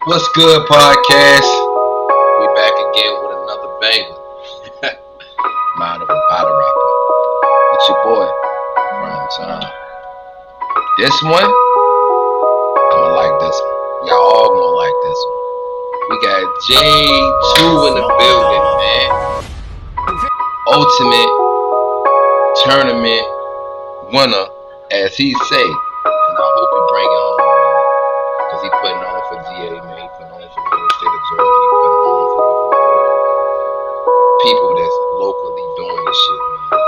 What's good, podcast? We back again with another banger. Mind of a bottle rapper. It's your boy, Prime Time. This one, I'ma like this one. Y'all all gonna like this one. We got Jtwo in the building, man. Ultimate tournament winner, as he say. And I hope he bring it on, man. Cause he putting on for GA, man. He putting on for the whole state of Georgia. He putting on for the whole people that's locally doing this shit, man.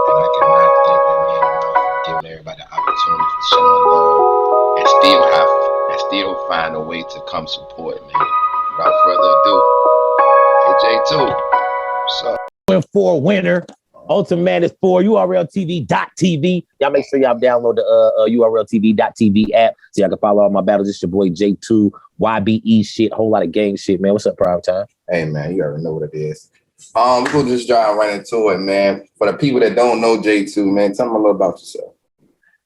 And I cannot thank that man enough for giving everybody the opportunity for showing love and still find a way to come support, man. Without further ado, hey J2, what's up? Win for winner. Ultimate is for URLTV.tv. Y'all make sure y'all download the URLTV.tv app so y'all can follow all my battles. It's your boy J2, YBE shit, whole lot of gang shit, man. What's up, Prime Time? Hey man, you already know what it is. We're gonna just dive right into it, man. For the people that don't know J2, man, tell them a little about yourself.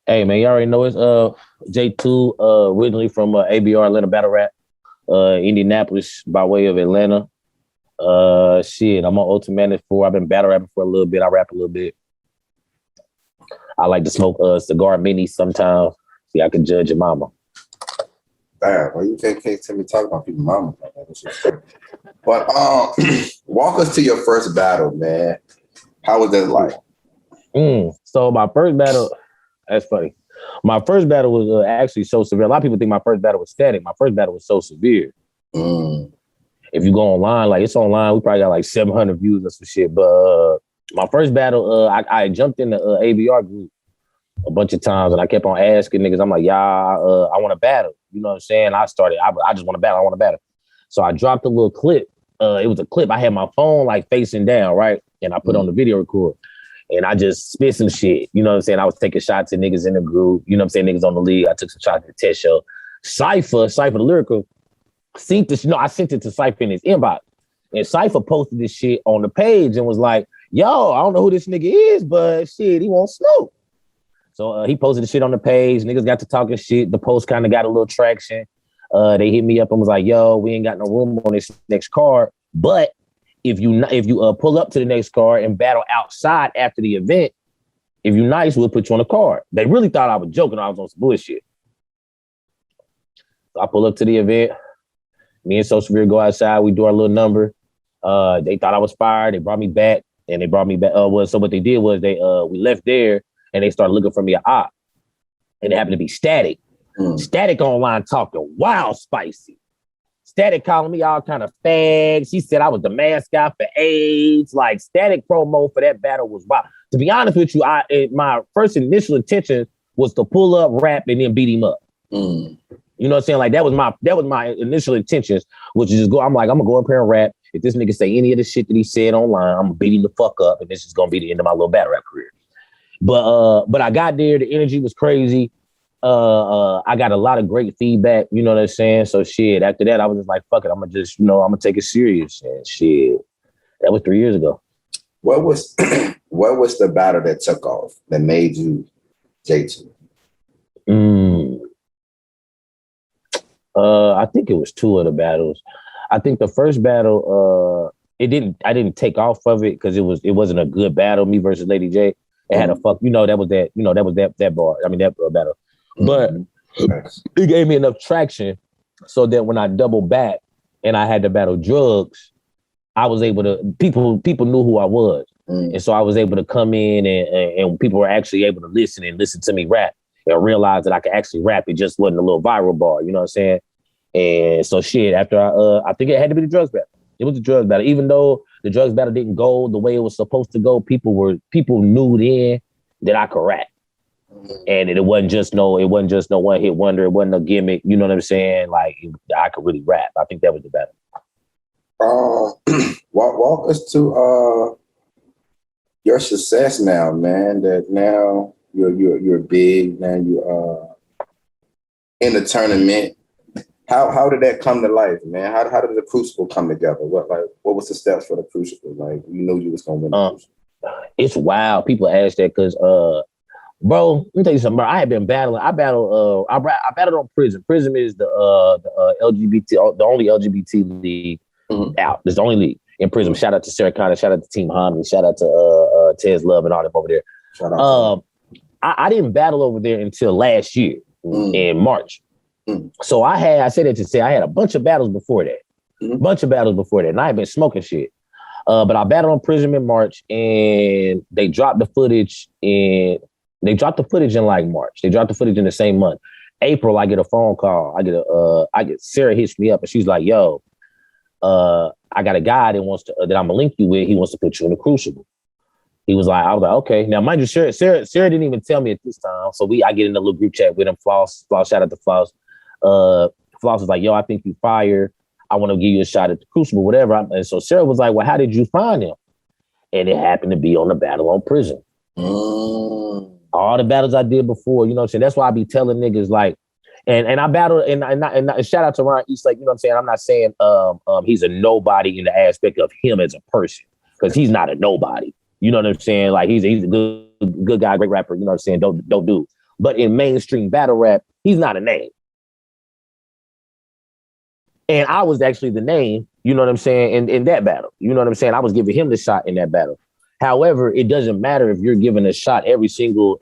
Hey man, you already know it's J2, originally from ABR Atlanta Battle Rap, Indianapolis by way of Atlanta. Shit, I'm on Ultimate 4. I've been battle rapping for a little bit. I rap a little bit. I like to smoke cigar minis sometimes. See, I can judge your mama. Damn, well, you can't tell me talk about people's mama. But walk us to your first battle, man. How was that like? So my first battle, that's funny. My first battle was actually so severe. A lot of people think my first battle was static. My first battle was so severe. If you go online, like it's online, we probably got like 700 views or some shit. But my first battle, I jumped in the ABR group a bunch of times and I kept on asking niggas, I'm like, y'all, I want to battle. You know what I'm saying? I just want to battle. I want to battle. So I dropped a little clip. It was a clip. I had my phone like facing down, right? And I put on the video record and I just spit some shit. You know what I'm saying? I was taking shots at niggas in the group. You know what I'm saying? Niggas on the league. I took some shots at the test show. Cypher the lyrical. I sent it to Cypher in his inbox. And Cypher posted this shit on the page and was like, yo, I don't know who this nigga is, but shit, he won't smoke. So he posted the shit on the page. Niggas got to talking shit. The post kind of got a little traction. They hit me up and was like, yo, we ain't got no room on this next card. But if you pull up to the next card and battle outside after the event, if you nice, we'll put you on the card. They really thought I was joking. I was on some bullshit. So I pull up to the event. Me and So Severe go outside. We do our little number. They thought I was fired. They brought me back. And they brought me back. So what they did was we left there and they started looking for me an op. And it happened to be Static. Static online talking wild spicy. Static calling me all kind of fags. She said I was the mascot for AIDS. Like Static promo for that battle was wild. To be honest with you, my first initial intention was to pull up, rap, and then beat him up. You know what I'm saying? Like that was my initial intentions, which is just go. I'm gonna go up here and rap. If this nigga say any of the shit that he said online, I'm gonna beat him the fuck up, and this is gonna be the end of my little battle rap career. But I got there. The energy was crazy. I got a lot of great feedback. You know what I'm saying? So shit. After that, I was just like, fuck it. I'm gonna take it serious. And shit. That was 3 years ago. What was the battle that took off that made you J2? I think it was two of the battles. I think the first battle, I didn't take off of it because it wasn't a good battle. Me versus Lady J. It had a fuck. That was that bar. I mean that battle. But it gave me enough traction so that when I doubled back and I had to battle Drugs, I was able to. People knew who I was, and so I was able to come in and people were actually able to listen to me rap and realize that I could actually rap. It just wasn't a little viral bar. You know what I'm saying? And so shit, after I think it had to be the Drugs battle. It was the Drugs battle. Even though the Drugs battle didn't go the way it was supposed to go, people knew then that I could rap. And it wasn't just no one hit wonder. It wasn't a gimmick. You know what I'm saying? Like I could really rap. I think that was the battle. Walk us to your success now, man. That now you're big. Now you're in the tournament. How did that come to life, man? How did the Crucible come together? What was the steps for the Crucible? Like you knew you was gonna win the Crucible. It's wild. People ask that because Bro, let me tell you something, bro. I had been battling. I battled on Prison. Prison is the LGBT, the only LGBT league out. It's the only league in Prison. Shout out to Sarah Connor. Shout out to Team Harmony. Shout out to Tez Love and all them over there. Shout out. I didn't battle over there until last year in March. So I said that to say I had a bunch of battles before that. And I had been smoking shit. But I battled on Prison in March, and they dropped the footage in like March. They dropped the footage in the same month. April, I get a phone call. Sarah hits me up and she's like, yo, I got a guy that I'm gonna link you with. He wants to put you in the Crucible. I was like, okay. Now, mind you, Sarah didn't even tell me at this time. So I get in a little group chat with him. Floss, shout out to Floss. Floss was like, yo, I think you fire. I want to give you a shot at the Crucible, whatever. And so Sarah was like, well, how did you find him? And it happened to be on the battle on Prison. All the battles I did before, you know what I'm saying? That's why I be telling niggas like, and I battled, and shout out to Ryan Eastlake, you know what I'm saying? I'm not saying he's a nobody in the aspect of him as a person, because he's not a nobody. You know what I'm saying? Like he's a good guy, great rapper, you know what I'm saying? Don't do. But in mainstream battle rap, he's not a name. And I was actually the name, you know what I'm saying, in that battle. You know what I'm saying? I was giving him the shot in that battle. However, it doesn't matter if you're given a shot every single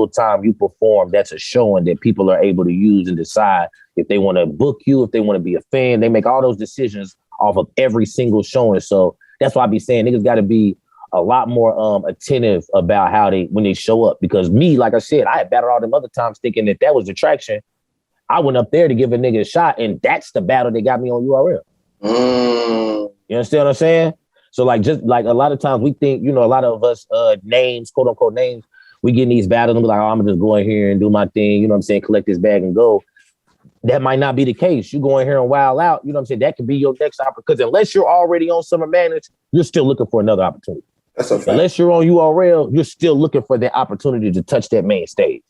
time you perform. That's a showing that people are able to use and decide if they want to book you, if they want to be a fan. They make all those decisions off of every single showing. So that's why I be saying niggas got to be a lot more attentive about when they show up. Because me, like I said, I had battled all them other times thinking that was attraction. I went up there to give a nigga a shot, and that's the battle that got me on URL. You understand what I'm saying? So just like a lot of times we think, you know, a lot of us names, quote unquote names, we get in these battles and be like, oh, I'm gonna just go in here and do my thing, you know what I'm saying, collect this bag and go. That might not be the case. You go in here and wild out, you know what I'm saying? That could be your next opportunity. Because unless you're already on Summer Madness, you're still looking for another opportunity. That's a fact. Unless you're on URL, you're still looking for that opportunity to touch that main stage.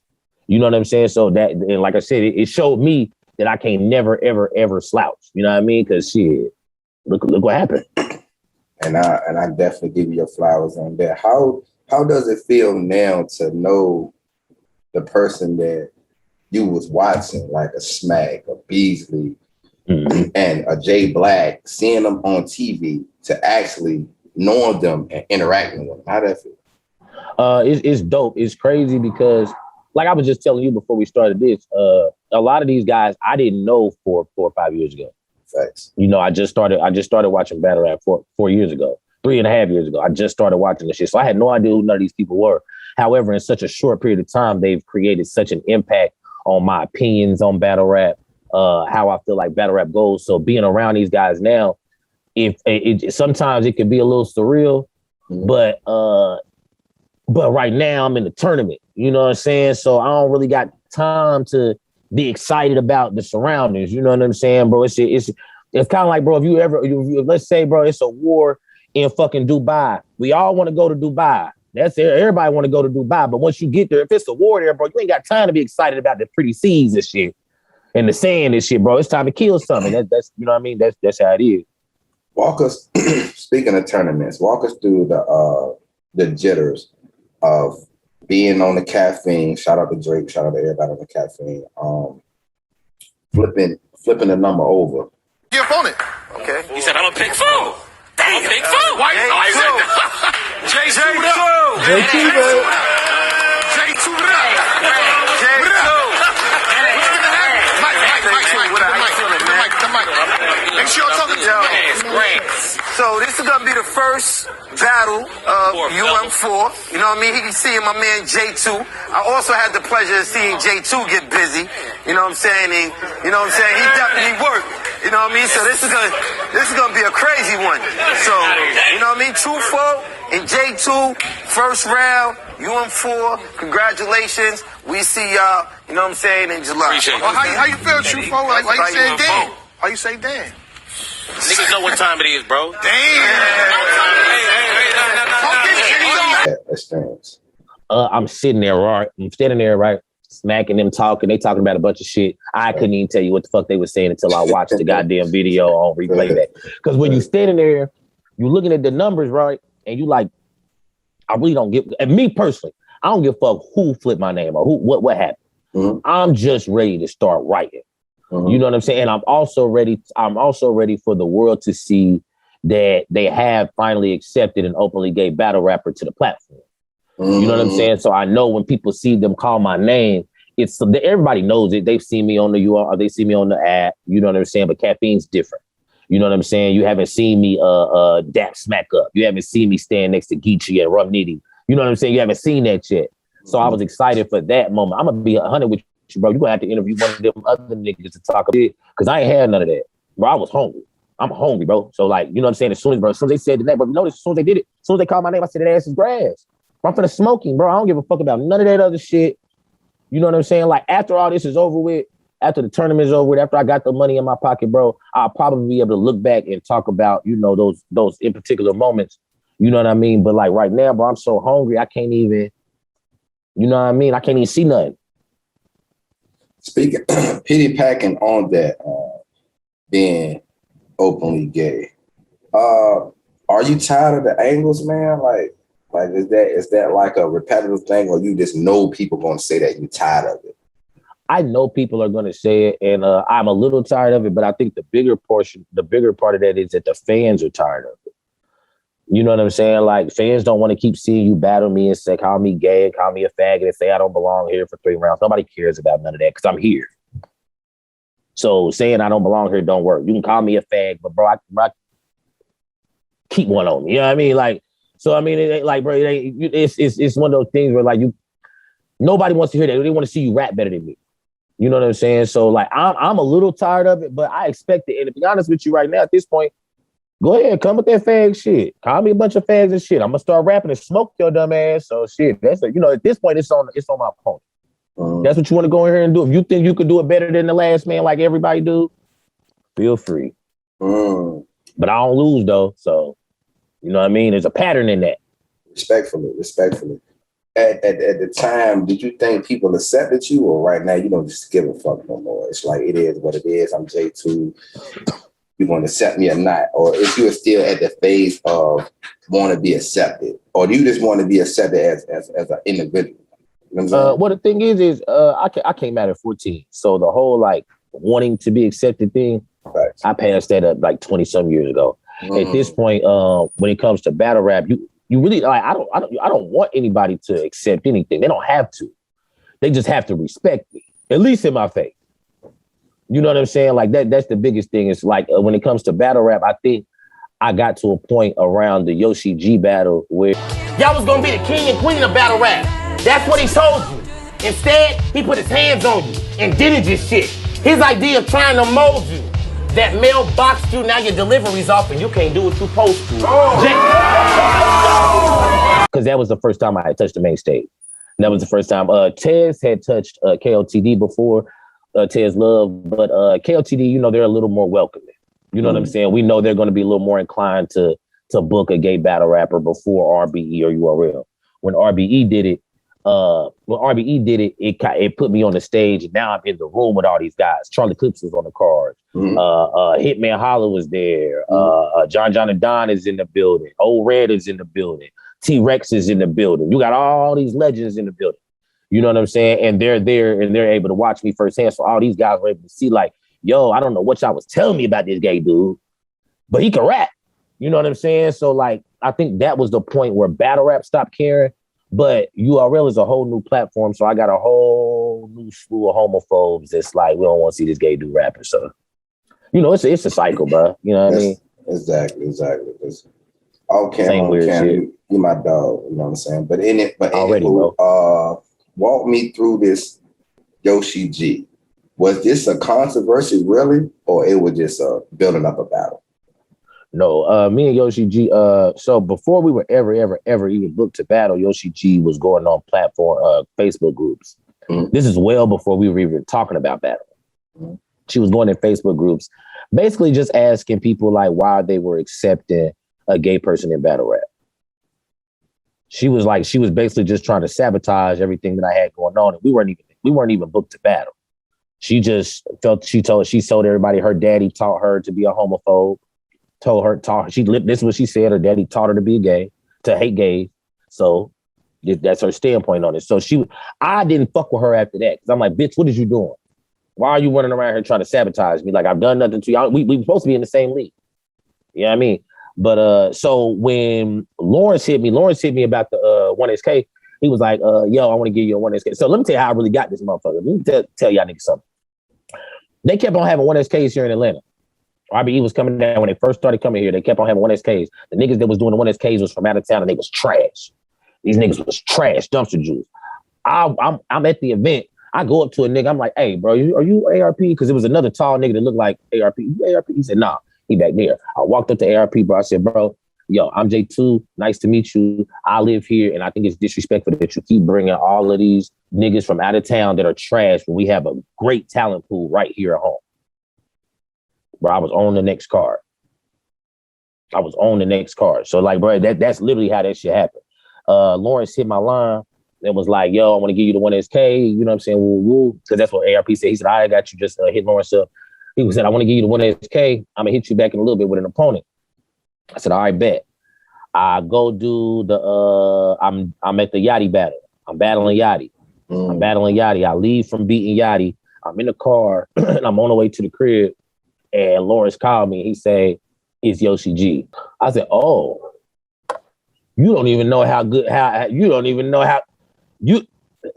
You know what I'm saying? So that, and like I said, it showed me that I can't never, ever, ever slouch. You know what I mean? Because shit, look what happened. And I definitely give you your flowers on that. How does it feel now to know the person that you was watching, like a Smack, a Beasley, and a Jay Black, seeing them on TV to actually knowing them and interacting with them? How does it feel? It's dope. It's crazy because, like I was just telling you before we started this, a lot of these guys I didn't know 4 or 5 years ago. Facts. You know, I just started watching battle rap 4 years ago, 3.5 years ago. I just started watching this shit. So I had no idea who none of these people were. However, in such a short period of time, they've created such an impact on my opinions on battle rap, how I feel like battle rap goes. So being around these guys now, sometimes it can be a little surreal, but right now I'm in the tournament. You know what I'm saying? So I don't really got time to be excited about the surroundings. You know what I'm saying, bro? It's kind of like, bro, if let's say, bro, it's a war in fucking Dubai. We all want to go to Dubai. That's it. Everybody want to go to Dubai. But once you get there, if it's a war there, bro, you ain't got time to be excited about the pretty seas and shit and the sand and shit, bro. It's time to kill something. That's you know what I mean? That's how it is. Walk us, speaking of tournaments, walk us through the jitters of being on the caffeine. Shout out to Drake. Shout out to everybody on the caffeine. Flipping the number over. Get up on it. Okay. He said, I'm a pick 4. I'm a pick 4. Why is it? Jtwo. Make sure you're talking to me. So this is gonna be the first battle of UM4. You know what I mean? He can see my man Jtwo. I also had the pleasure of seeing Jtwo get busy. You know what I'm saying? He definitely worked. You know what I mean? So this is gonna be a crazy one. So you know what I mean? 2-4 and Jtwo, first round, UM4. Congratulations. We see y'all. You know what I'm saying, in July. Well, how you feel, Jtwo? Like why you say damn? Why you say damn? Niggas know what time it is, bro. Experience. I'm sitting there, right? I'm standing there, right? Smacking them, talking. They talking about a bunch of shit. I couldn't even tell you what the fuck they were saying until I watched the goddamn video on replay back. Because when you standing there, you looking at the numbers, right? And you like, I really don't get, and me personally, I don't give a fuck who flipped my name or what happened. Mm-hmm. I'm just ready to start writing. Mm-hmm. You know what I'm saying? And I'm also ready for the world to see that they have finally accepted an openly gay battle rapper to the platform. Mm-hmm. You know what I'm saying? So I know when people see them call my name, everybody knows it. They've seen me on the URL, they see me on the app. You know what I'm saying? But caffeine's different. You know what I'm saying? You haven't seen me dap smack up. You haven't seen me stand next to Geechee and Rum Nitty. You know what I'm saying? You haven't seen that yet. So I was excited for that moment. I'm gonna be 100 with you, bro. You're gonna have to interview one of them other niggas to talk about it, because I ain't had none of that. Bro, I was hungry. I'm hungry, bro. So like, you know what I'm saying? As soon as they said that, but notice as soon as they did it, as soon as they called my name, I said that ass is grass. I'm finna smoking, bro. I don't give a fuck about none of that other shit. You know what I'm saying? Like, after all this is over with, after the tournament is over with, after I got the money in my pocket, bro, I'll probably be able to look back and talk about, you know, those in particular moments. You know what I mean? But like right now, bro, I'm so hungry, I can't even, you know what I mean? I can't even see nothing. Speaking, pity packing on that, being openly gay. Are you tired of the angles, man? Like is that like a repetitive thing, or you just know people gonna say that you're tired of it? I know people are gonna say it, and I'm a little tired of it, but I think the bigger part of that is that the fans are tired of it. You know what I'm saying? Like, fans don't want to keep seeing you battle me and say, call me gay, call me a faggot, and say I don't belong here for 3 rounds. Nobody cares about none of that because I'm here. So saying I don't belong here don't work. You can call me a fag, but bro, I keep one on me. You know what I mean? Like, so I mean, it ain't like, bro, it's one of those things where like nobody wants to hear that. They want to see you rap better than me. You know what I'm saying? So like, I'm a little tired of it, but I expect it. And to be honest with you right now, at this point, go ahead, come with that fag shit. Call me a bunch of fags and shit. I'm gonna start rapping and smoke your dumb ass. So shit, at this point, it's on my opponent. That's what you want to go in here and do. If you think you could do it better than the last man, like everybody do, feel free. But I don't lose though. So, you know what I mean? There's a pattern in that. Respectfully. At the time, did you think people accepted you, or right now you don't just give a fuck no more? It's like, it is what it is. I'm Jtwo. You want to accept me or not? Or if you are still at the phase of want to be accepted, or do you just want to be accepted as an individual? You know what I'm saying? Well, the thing is I came out at 14, so the whole like wanting to be accepted thing, right, I passed that up like 20 some years ago. At this point, when it comes to battle rap, you really like I don't want anybody to accept anything. They don't have to. They just have to respect me, at least in my face. You know what I'm saying? Like that's the biggest thing. It's like when it comes to battle rap, I think I got to a point around the Yoshi G battle where y'all was gonna be the king and queen of battle rap. That's what he told you. Instead, he put his hands on you and did it just shit. His idea of trying to mold you, that mailboxed you, now your delivery's off and you can't do what you're supposed to. Because that was the first time I had touched the main stage. And that was the first time. Tez had touched KOTD before, Tez Love, but KOTD, you know, they're a little more welcoming. You know what I'm saying? We know they're going to be a little more inclined to book a gay battle rapper before RBE or URL. When RBE did it, it put me on the stage, and now I'm in the room with all these guys. Charlie Clips was on the card. Hitman Holla was there. John and Don is in the building. Old Red is in the building. T-Rex is in the building. You got all these legends in the building. You know what I'm saying? And they're there and they're able to watch me firsthand. So all these guys were able to see like, yo, I don't know what y'all was telling me about this gay dude, but he can rap. You know what I'm saying? So like, I think that was the point where battle rap stopped caring. But URL is a whole new platform, so I got a whole new slew of homophobes that's like, we don't want to see this gay dude rapping. So, you know, it's a cycle, bro. You know what I mean? Exactly. Okay, you my dog. You know what I'm saying? But walk me through this Yoshi G. Was this a controversy, really, or it was just building up a battle? No, me and Yoshi G, so before we were ever even booked to battle, Yoshi G was going on platform, Facebook groups. This is well before we were even talking about battle. She was going in Facebook groups, basically just asking people like why they were accepting a gay person in battle rap. She was basically just trying to sabotage everything that I had going on. And we weren't even booked to battle. She just felt, she told everybody her daddy taught her to be a homophobe. This is what she said. Her daddy taught her to be gay, to hate gays. So That's her standpoint on it. So I didn't fuck with her after that because I'm like, bitch, what is you doing? Why are you running around here trying to sabotage me? Like, I've done nothing to you. We supposed to be in the same league. You know what I mean? But so when Lawrence hit me about the 1SK. He was like, yo, I want to give you a 1SK. So let me tell you how I really got this motherfucker. Let me tell y'all niggas something. They kept on having 1SKs here in Atlanta. RBE was coming down when they first started coming here. They kept on having 1SKs. The niggas that was doing the 1SKs was from out of town and they was trash. These niggas was trash, dumpster juice. I'm at the event. I go up to a nigga. I'm like, hey, bro, are you ARP? Because it was another tall nigga that looked like ARP. You ARP? He said, nah, he back there. I walked up to ARP, bro. I said, bro, yo, I'm Jtwo. Nice to meet you. I live here, and I think it's disrespectful that you keep bringing all of these niggas from out of town that are trash when we have a great talent pool right here at home. Bro, I was on the next card. So, like, bro, that's literally how that shit happened. Lawrence hit my line and was like, yo, I want to give you the 1SK. You know what I'm saying? Woo. Because that's what ARP said. He said, I got you. Just hit Lawrence up. He said, I want to give you the 1SK. I'm going to hit you back in a little bit with an opponent. I said, all right, bet. I go do the, I'm at the Yachty battle. I'm battling Yachty. I leave from beating Yachty. I'm in the car and I'm on the way to the crib. And Lawrence called me. He said, it's Yoshi G. I said, oh, you don't even know you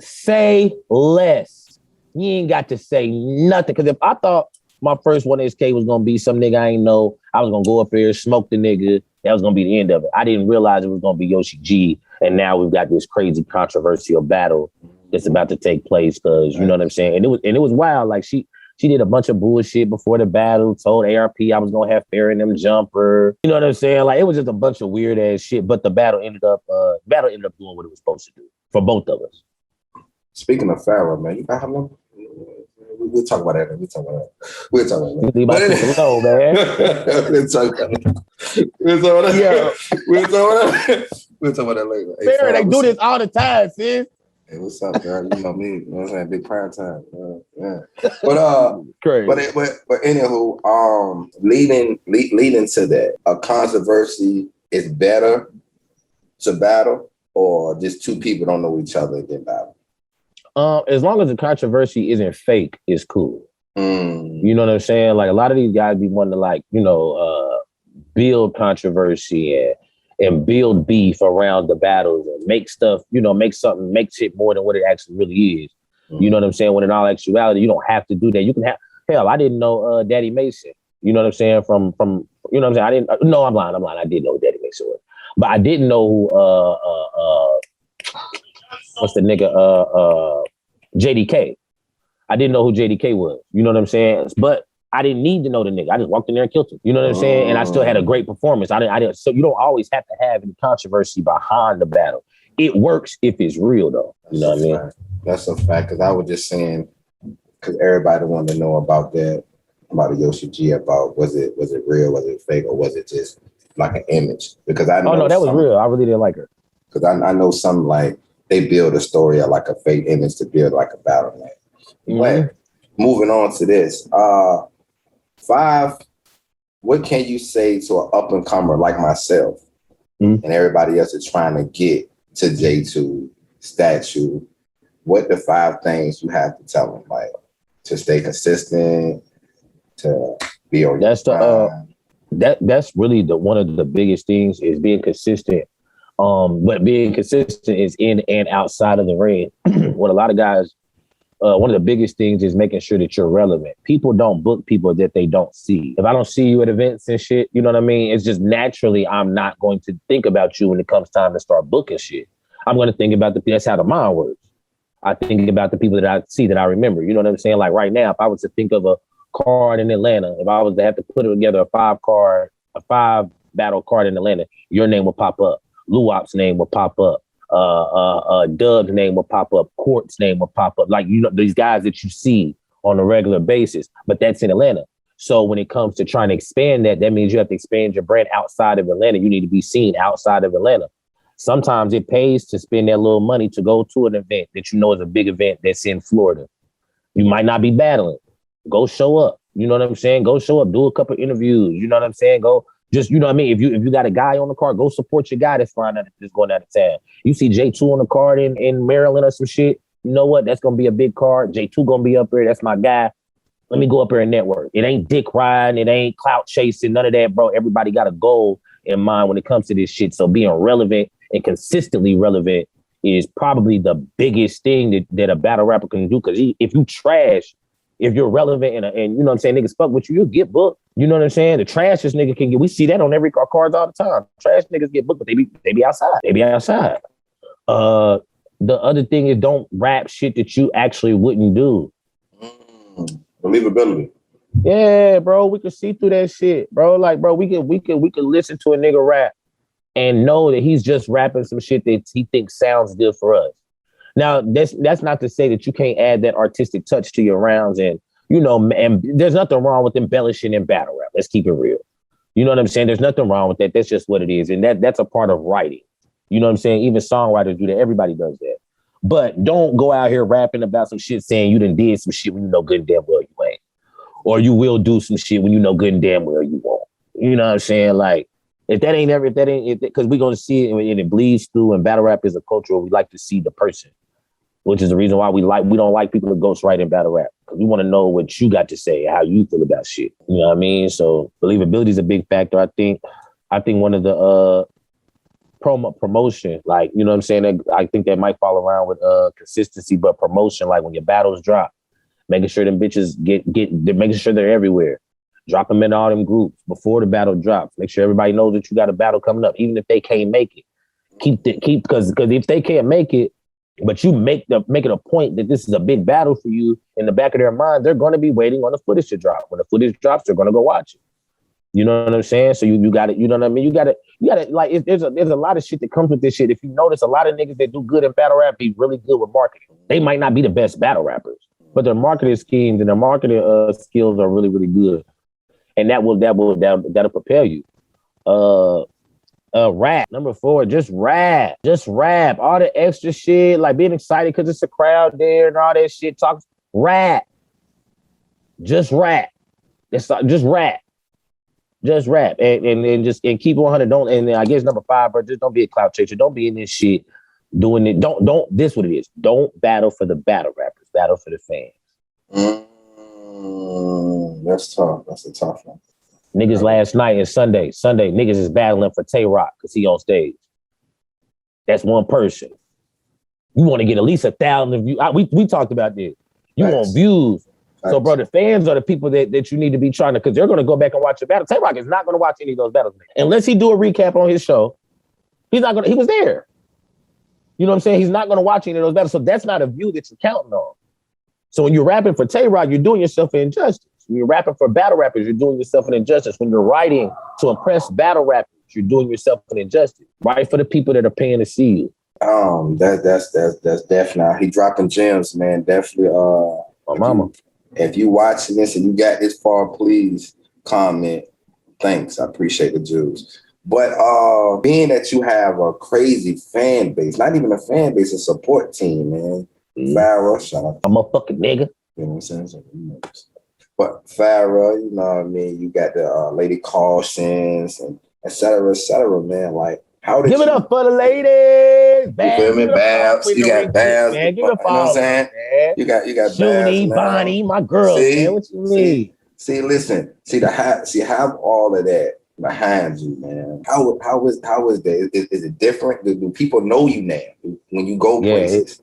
say less. You ain't got to say nothing. Because if I thought my first 1SK was going to be some nigga I ain't know, I was going to go up there, smoke the nigga. That was going to be the end of it. I didn't realize it was going to be Yoshi G. And now we've got this crazy controversial battle that's about to take place because, you know what I'm saying? And it was wild. Like, she did a bunch of bullshit before the battle, told ARP I was going to have Fair in them jumper. You know what I'm saying? Like, it was just a bunch of weird ass shit. But the battle ended up doing what it was supposed to do for both of us. Speaking of Farrah, man, you got her number? We'll talk about that. But We'll talk about that later. Hey, Farrah, they do this all the time, sis. Hey, what's up, girl? You know me. You know what I'm saying? Big prime time. Yeah. But crazy. But anywho, leading to that, a controversy is better to battle, or just two people don't know each other and then battle? As long as the controversy isn't fake, it's cool. You know what I'm saying? Like, a lot of these guys be wanting to, like, you know, build controversy and build beef around the battles and make stuff, you know, make shit more than what it actually really is. You know what I'm saying? When in all actuality, you don't have to do that. You can have, hell, I didn't know Daddy Mason. You know what I'm saying? From you know what I'm saying? I'm lying. I did know who Daddy Mason was. But I didn't know who what's the nigga JDK. I didn't know who JDK was. You know what I'm saying? But I didn't need to know the nigga. I just walked in there and killed him. You know what I'm saying? And I still had a great performance. I didn't. So you don't always have to have any controversy behind the battle. It works if it's real, though. You know what I mean? That's a fact. Because I was just saying, because everybody wanted to know about the Yoshi G. About was it real? Was it fake? Or was it just like an image? Because I know. Oh no, that was real. I really didn't like her. Because I know some, like, they build a story of like a fake image to build like a battle man. But moving on to this, 5, what can you say to an up and comer like myself and everybody else is trying to get to J2 statue? What the 5 things you have to tell them, like, to stay consistent, to be on your time? That's really one of the biggest things is being consistent. But being consistent is in and outside of the ring. What a lot of guys, one of the biggest things is making sure that you're relevant. People don't book people that they don't see. If I don't see you at events and shit, you know what I mean? It's just naturally I'm not going to think about you when it comes time to start booking shit. I'm going to think about that's how the mind works. I think about the people that I see that I remember. You know what I'm saying? Like right now, if I was to think of a card in Atlanta, if I was to have to put together a 5 battle card in Atlanta, your name will pop up. Luop's name will pop up. Dub's name will pop up. Court's name will pop up. Like, you know, these guys that you see on a regular basis, but that's in Atlanta. So when it comes to trying to expand that means you have to expand your brand outside of Atlanta. You need to be seen outside of Atlanta. Sometimes it pays to spend that little money to go to an event that you know is a big event that's in Florida. You might not be battling. Go show up. You know what I'm saying? Go show up. Do a couple interviews. You know what I'm saying? Go Just, you know what I mean? If you got a guy on the card, go support your guy that's flying out, that's going out of town. You see Jtwo on the card in Maryland or some shit, you know what? That's going to be a big card. Jtwo going to be up there. That's my guy. Let me go up there and network. It ain't dick riding. It ain't clout chasing. None of that, bro. Everybody got a goal in mind when it comes to this shit. So being relevant and consistently relevant is probably the biggest thing that a battle rapper can do. Because if you trash, if you're relevant and you know what I'm saying, niggas fuck with you, you'll get booked. You know what I'm saying? The trashiest nigga can get, we see that on every cards all the time. Trash niggas get booked, but they be outside. They be outside. The other thing is don't rap shit that you actually wouldn't do. Believability. Yeah, bro, we could see through that shit, bro. Like, bro, we could listen to a nigga rap and know that he's just rapping some shit that he thinks sounds good for us. Now, that's not to say that you can't add that artistic touch to your rounds, and you know, and there's nothing wrong with embellishing in battle rap. Let's keep it real. You know what I'm saying? There's nothing wrong with that. That's just what it is, and that's a part of writing. You know what I'm saying? Even songwriters do that. Everybody does that. But don't go out here rapping about some shit saying you done did some shit when you know good and damn well you ain't. Or you will do some shit when you know good and damn well you won't. You know what I'm saying? Like, because we're going to see it and it bleeds through, and battle rap is a culture where we like to see the person, which is the reason why we don't like people to ghostwrite in battle rap. Because we want to know what you got to say, how you feel about shit. You know what I mean? So believability is a big factor. I think one of the promotion, like, you know what I'm saying? I think that might fall around with consistency, but promotion, like when your battles drop, making sure them bitches they're making sure they're everywhere. Drop them in all them groups before the battle drops. Make sure everybody knows that you got a battle coming up, even if they can't make it. Because if they can't make it, but you make it a point that this is a big battle for you, in the back of their mind, they're going to be waiting on the footage to drop. When the footage drops, they're going to go watch it. You know what I'm saying? So you got it. You know what I mean? You got it. Like, there's a lot of shit that comes with this shit. If you notice, a lot of niggas that do good in battle rap be really good with marketing. They might not be the best battle rappers, but their marketing schemes and their marketing skills are really, really good, and that'll propel you. Rap. Number 4, just rap. All the extra shit, like being excited because it's a crowd there and all that shit. Rap. Just rap. Just rap. Just rap and keep 100. Don't, and I guess number 5, bro, just don't be a clout chaser. Don't be in this shit doing it. Don't. This what it is. Don't battle for the battle rappers. Battle for the fans. That's tough. That's a tough one. Niggas last night and Sunday, niggas is battling for Tay-Rock because he on stage. That's one person. You want to get at least 1,000 views. We talked about this. You want views. So, bro, the fans are the people that you need to be trying to, because they're going to go back and watch the battle. Tay-Rock is not going to watch any of those battles unless he do a recap on his show. He's not going to. He was there. You know what I'm saying? He's not going to watch any of those battles. So that's not a view that you're counting on. So when you're rapping for Tay-Rock, you're doing yourself an injustice. When you're rapping for battle rappers, you're doing yourself an injustice. When you're writing to impress battle rappers, you're doing yourself an injustice. Write for the people that are paying to see you. That's definitely. He dropping gems, man. Definitely. My mama. If you watching this and you got this far, please comment. Thanks. I appreciate the Jews. But being that you have a crazy fan base, not even a fan base, a support team, man. Farrah, shout out. I'm a fucking nigga. You know what I'm saying? But Farrah, you know what I mean? You got the Lady Cautions and et cetera, man. Like, how did Give it up for the ladies. You feel me? Babs. You got Babs. Man, give it a follow. You know what I'm saying? Man. You got Shuni, Babs. Bonnie, my girl. Man, what you mean? See, listen. Have all of that behind you, man. How is that? Is it different? Do people know you now when you go places?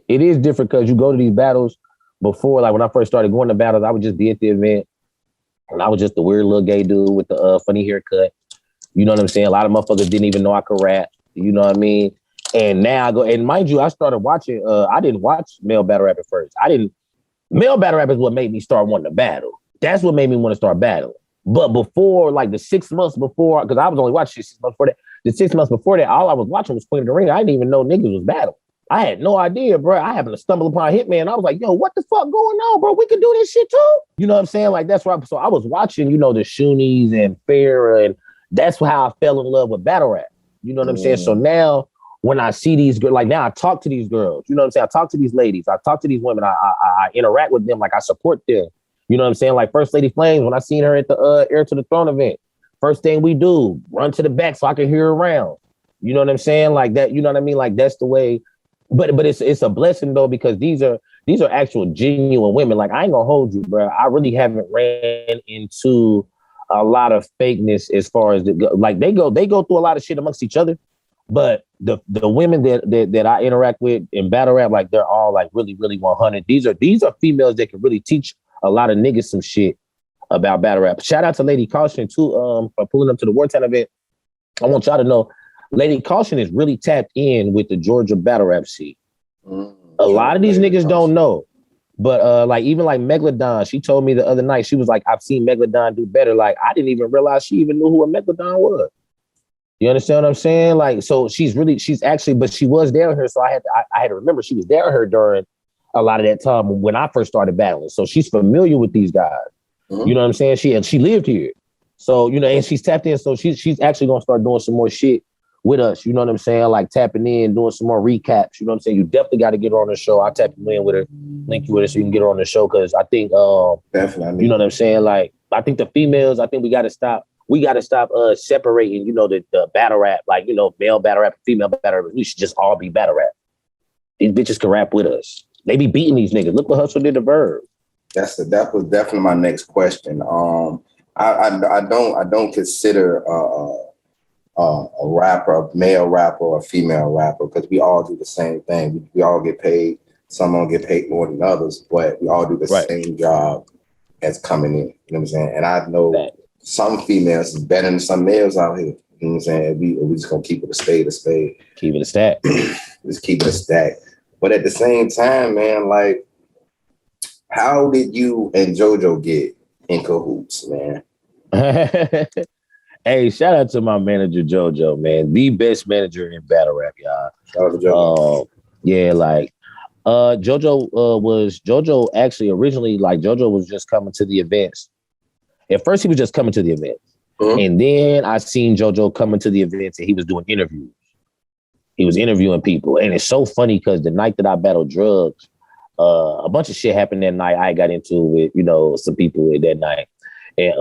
It is different because you go to these battles. Before, like when I first started going to battles, I would just be at the event, and I was just the weird little gay dude with the funny haircut. You know what I'm saying? A lot of motherfuckers didn't even know I could rap. You know what I mean? And now I go, and mind you, I started watching. I didn't watch male battle rap at first. Male battle rap is what made me start wanting to battle. That's what made me want to start battling. But before, like the 6 months before, because I was only watching 6 months before that. The 6 months before that, all I was watching was Queen of the Ring. I didn't even know niggas was battling. I had no idea, bro. I happened to stumble upon Hitman. I was like, yo, what the fuck going on, bro? We can do this shit too. You know what I'm saying? Like, that's right. So I was watching, you know, the Shunies and Farrah, and that's how I fell in love with battle rap. You know what I'm saying? So now when I see these girls, like now I talk to these girls, you know what I'm saying? I talk to these ladies. I talk to these women. I interact with them. Like I support them. You know what I'm saying? Like First Lady Flames, when I seen her at the Heir to the Throne event, First thing we do, run to the back so I can hear her around. You know what I'm saying? Like that, you know what I mean? Like that's the way. But it's a blessing though, because these are actual genuine women. Like I ain't gonna hold you, bro. I really haven't ran into a lot of fakeness as far as like they go through a lot of shit amongst each other. But the women that I interact with in battle rap, like they're all like really, really 100. These are females that can really teach a lot of niggas some shit about battle rap. Shout out to Lady Caution too, for pulling up to the Wartown event. I want y'all to know, Lady Caution is really tapped in with the Georgia battle rap scene. A lot of these niggas don't know. But like even like Megalodon, she told me the other night, she was like, I've seen Megalodon do better. Like I didn't even realize she even knew who a Megalodon was. You understand what I'm saying? Like, so she's actually, but she was down here. So I had to remember she was down here during a lot of that time when I first started battling. So she's familiar with these guys. Mm-hmm. You know what I'm saying? She lived here. So, you know, and she's tapped in. So she's actually going to start doing some more shit with us. You know what I'm saying? Like tapping in, doing some more recaps. You know what I'm saying? You definitely got to get her on the show. I'll tap you in with her, link you with her so you can get her on the show. Cause I think, definitely, you know what I'm saying? Like, I think the females, I think we got to stop separating, you know, the battle rap, like, you know, male battle rap, female battle rap. We should just all be battle rap. These bitches can rap with us. They be beating these niggas. Look what Hustle did to Verb. That was definitely my next question. I don't consider a rapper, a male rapper or a female rapper, because we all do the same thing. We all get paid. Some don't get paid more than others, but we all do the same job as coming in. You know what I'm saying? And I know that some females is better than some males out here. You know what I'm saying? We just gonna keep it a spade. Keep it a stack. Just keep it a stack. But at the same time, man, like, how did you and JoJo get in cahoots, man? Hey, shout out to my manager JoJo, man. The best manager in battle rap, y'all. Shout out to JoJo. Yeah, like JoJo actually originally, like, JoJo was just coming to the events. At first, he was just coming to the events. Mm-hmm. And then I seen JoJo coming to the events and he was doing interviews. He was interviewing people. And it's so funny because the night that I battled Drugs, a bunch of shit happened that night. I got into with, you know, some people that night. And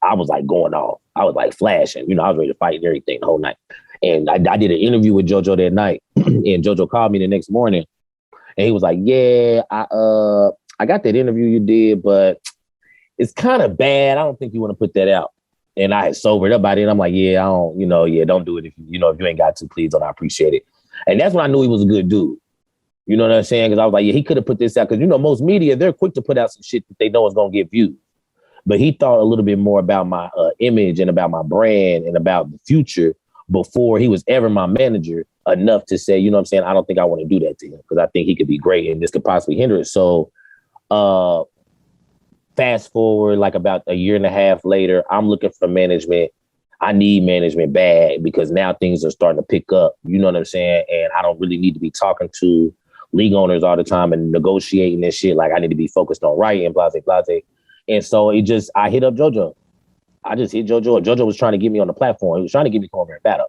I was like going off. I was like flashing. You know, I was ready to fight and everything the whole night. And I did an interview with JoJo that night. And JoJo called me the next morning. And he was like, yeah, I got that interview you did, but it's kind of bad. I don't think you want to put that out. And I had sobered up by then. I'm like, yeah, I don't, you know, yeah, don't do it. If you ain't got to, please don't. I appreciate it. And that's when I knew he was a good dude. You know what I'm saying? Because I was like, yeah, he could have put this out. Because, you know, most media, they're quick to put out some shit that they know is going to get views. But he thought a little bit more about my image and about my brand and about the future before he was ever my manager enough to say, you know what I'm saying? I don't think I want to do that to him because I think he could be great and this could possibly hinder it. So fast forward like about a year and a half later, I'm looking for management. I need management bad because now things are starting to pick up. You know what I'm saying? And I don't really need to be talking to league owners all the time and negotiating and shit. Like I need to be focused on writing, blase. And so I hit up JoJo. I just hit JoJo. JoJo was trying to get me on the platform. He was trying to get me to come over and battle.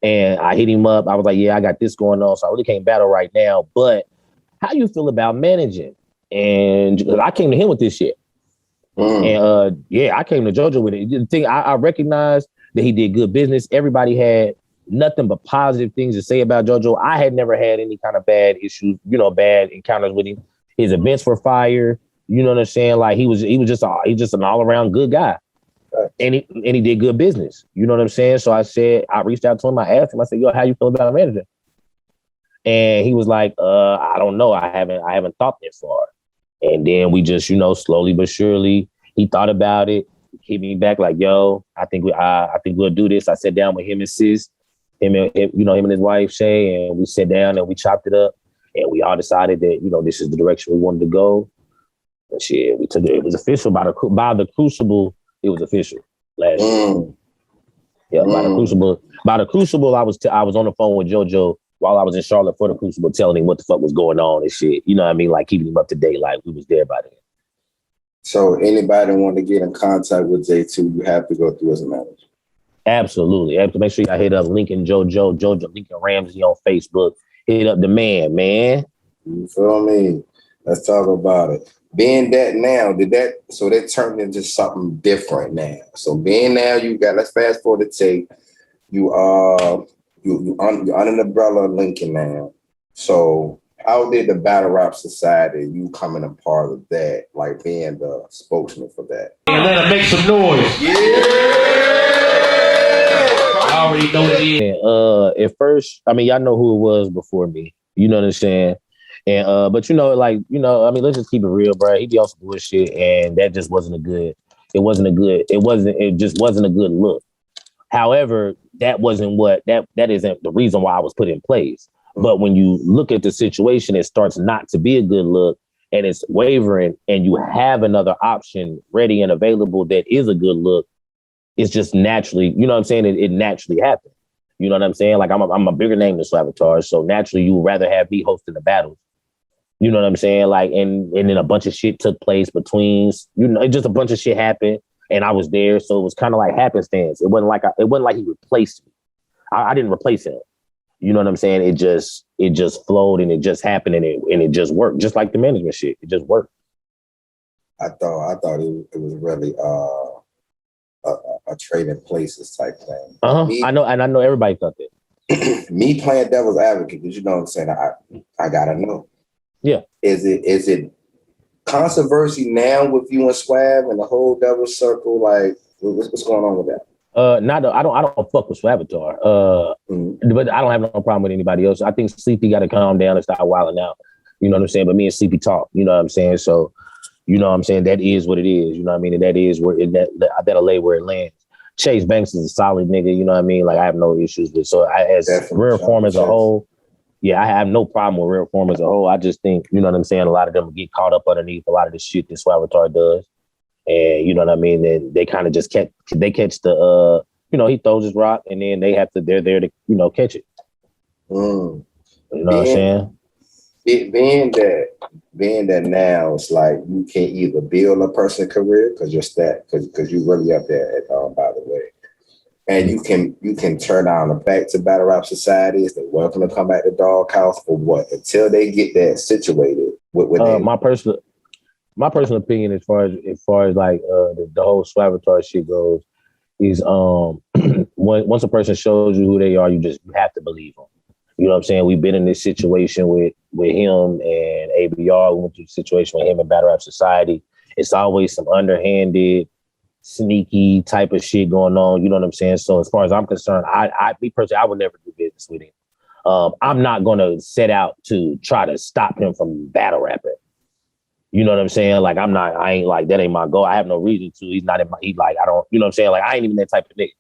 And I hit him up. I was like, yeah, I got this going on. So I really can't battle right now. But how you feel about managing? And I came to him with this shit. And I came to JoJo with it. The thing, I recognized that he did good business. Everybody had nothing but positive things to say about JoJo. I had never had any kind of bad issues, you know, bad encounters with him. His events were fire. You know what I'm saying? Like he was just an all around good guy. Right. And he did good business. You know what I'm saying? So I reached out to him. I asked him, I said, yo, how you feel about managing? And he was like, I don't know. I haven't thought that far. And then we just, you know, slowly but surely, he thought about it. He hit me back like, yo, I think we'll do this. I sat down with him and sis, him and his wife, Shay, and we sat down and we chopped it up. And we all decided that, you know, this is the direction we wanted to go. And shit, we took it. It was official by the Crucible. It was official last year. Yeah, by the Crucible, I was on the phone with JoJo while I was in Charlotte for the Crucible, telling him what the fuck was going on and shit. You know what I mean? Like keeping him up to date, like we was there by then. So anybody want to get in contact with Jtwo, you have to go through as a manager. Absolutely. I have to make sure y'all hit up Lincoln JoJo, Lincoln Ramsey on Facebook. Hit up the man. You feel me? Let's talk about it. being that now, so that turned into something different now. So being now let's fast forward to tape. You're under the umbrella of Lincoln now. So how did the Battle Rap Society, you coming a part of that, like being the spokesman for that? And let them make some noise. Yeah. I already know it is. At first, I mean, y'all know who it was before me. You know what I'm saying? And but let's just keep it real, bro. He be on some bullshit, and that just wasn't a good. It just wasn't a good look. However, that isn't the reason why I was put in place. But when you look at the situation, it starts not to be a good look, and it's wavering, and you have another option ready and available that is a good look. It's just naturally, you know what I'm saying? It naturally happened. You know what I'm saying? Like I'm a bigger name than Slavatar, so naturally you would rather have me hosting the battles. You know what I'm saying? Like, and then a bunch of shit took place between, just a bunch of shit happened, and I was there, so it was kind of like happenstance. It wasn't like he replaced me. I didn't replace him. You know what I'm saying? It just flowed, and it just happened, and it just worked, just like the management shit. It just worked. I thought it was really a trading places type thing. I know everybody thought that. Me playing devil's advocate, because you know what I'm saying, I gotta know. Yeah. Is it controversy now with you and Swab and the whole devil circle? Like, what's going on with that? I don't fuck with Swavatar. But I don't have no problem with anybody else. I think Sleepy got to calm down and start wilding out. You know what I'm saying? But me and Sleepy talk. You know what I'm saying? So, you know what I'm saying? That is what it is. You know what I mean? And that is where that'll lay where it lands. Chase Banks is a solid nigga. You know what I mean? Like, I have no issues with. So as Rare Form as a whole, yeah, I have no problem with Rare Form as a whole. I just think, you know what I'm saying, a lot of them get caught up underneath a lot of the shit that Swavatar does. And you know what I mean? Then they kind of just catch the he throws his rock, and then they're there to, catch it. You know what I'm saying? Being that now it's like you can't either build a person's career because you're really up there at by the way. And you can turn on the back to Battle Rap Societies. They welcome to come back to Doghouse for what? Until they get that situated with my personal opinion as far as like the whole Swavatar shit goes is once a person shows you who they are, you have to believe them. You know what I'm saying? We've been in this situation with him and ABR. We went through the situation with him and Battle Rap Society. It's always some underhanded, sneaky type of shit going on. You know what I'm saying? So as far as I'm concerned, me personally, I would never do business with him. I'm not going to set out to try to stop him from battle rapping. You know what I'm saying? Like, I ain't like, that ain't my goal. I have no reason to. He's not in my, I don't, you know what I'm saying? Like, I ain't even that type of nigga.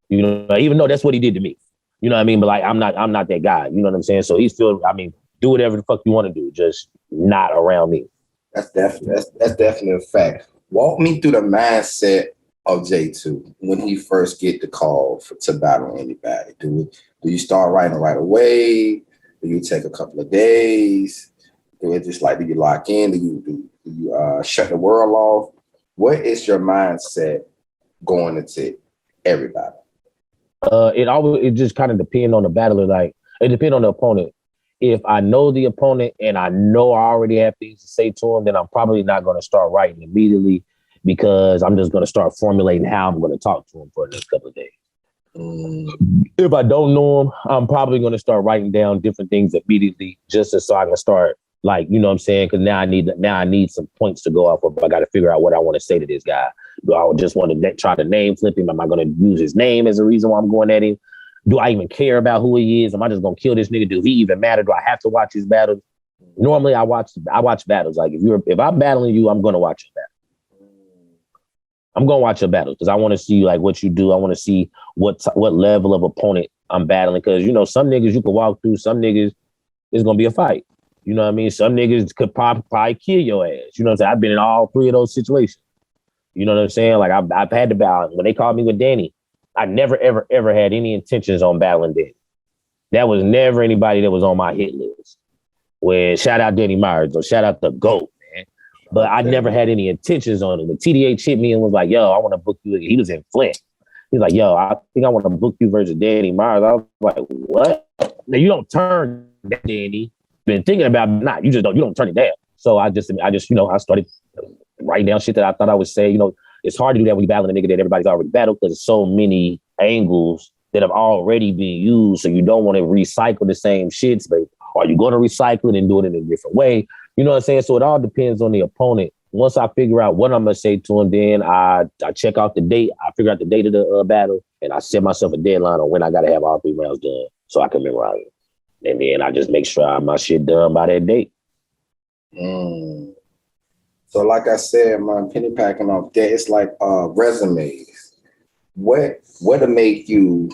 You know, even though that's what he did to me. You know what I mean? But like, I'm not that guy. You know what I'm saying? So he's still, do whatever the fuck you want to do, just not around me. That's definitely a fact. Walk me through the mindset of Jtwo when he first get the call to battle anybody. Do you start writing right away? Do you take a couple of days? Do you lock in? Do you shut the world off? What is your mindset going into everybody? It just kind of depends on the battler. Like, it depends on the opponent. If I know the opponent and I know I already have things to say to him, then I'm probably not going to start writing immediately, because I'm just going to start formulating how I'm going to talk to him for the next couple of days. If I don't know him, I'm probably going to start writing down different things immediately, just so I can start, like, you know what I'm saying? Because now I need some points to go off of. I got to figure out what I want to say to this guy. Do I just want to try to name flip him? Am I going to use his name as a reason why I'm going at him? Do I even care about who he is? Am I just going to kill this nigga? Do he even matter? Do I have to watch his battles? Normally, I watch battles. Like, if I'm battling you, I'm going to watch your battle. I'm going to watch your battle because I want to see like what you do. I want to see what level of opponent I'm battling, because, you know, some niggas you can walk through, some niggas it's going to be a fight. You know what I mean? Some niggas could probably kill your ass. You know what I'm saying? I've been in all three of those situations. You know what I'm saying? Like, I've had to battle. When they called me with Danny, I never, ever, ever had any intentions on battling Danny. That was never anybody that was on my hit list. When shout out Danny Myers or shout out the GOAT, man. But I never had any intentions on it. When TDH hit me and was like, yo, I want to book you. He was in Flint. He's like, yo, I think I want to book you versus Danny Myers. I was like, what? Now, you don't turn that Danny. Been thinking about it, not. You don't turn it down. So I just, I started writing down shit that I thought I would say. It's hard to do that when you battle a nigga that everybody's already battled because there's so many angles that have already been used. So you don't want to recycle the same shits, but are you going to recycle it and do it in a different way? You know what I'm saying? So it all depends on the opponent. Once I figure out what I'm going to say to him, then I check out the date. I figure out the date of the battle, and I set myself a deadline on when I got to have all 3 rounds done so I can memorize it. And then I just make sure I have my shit done by that date. So like I said, my penny packing off that, it's like resumes. What to make you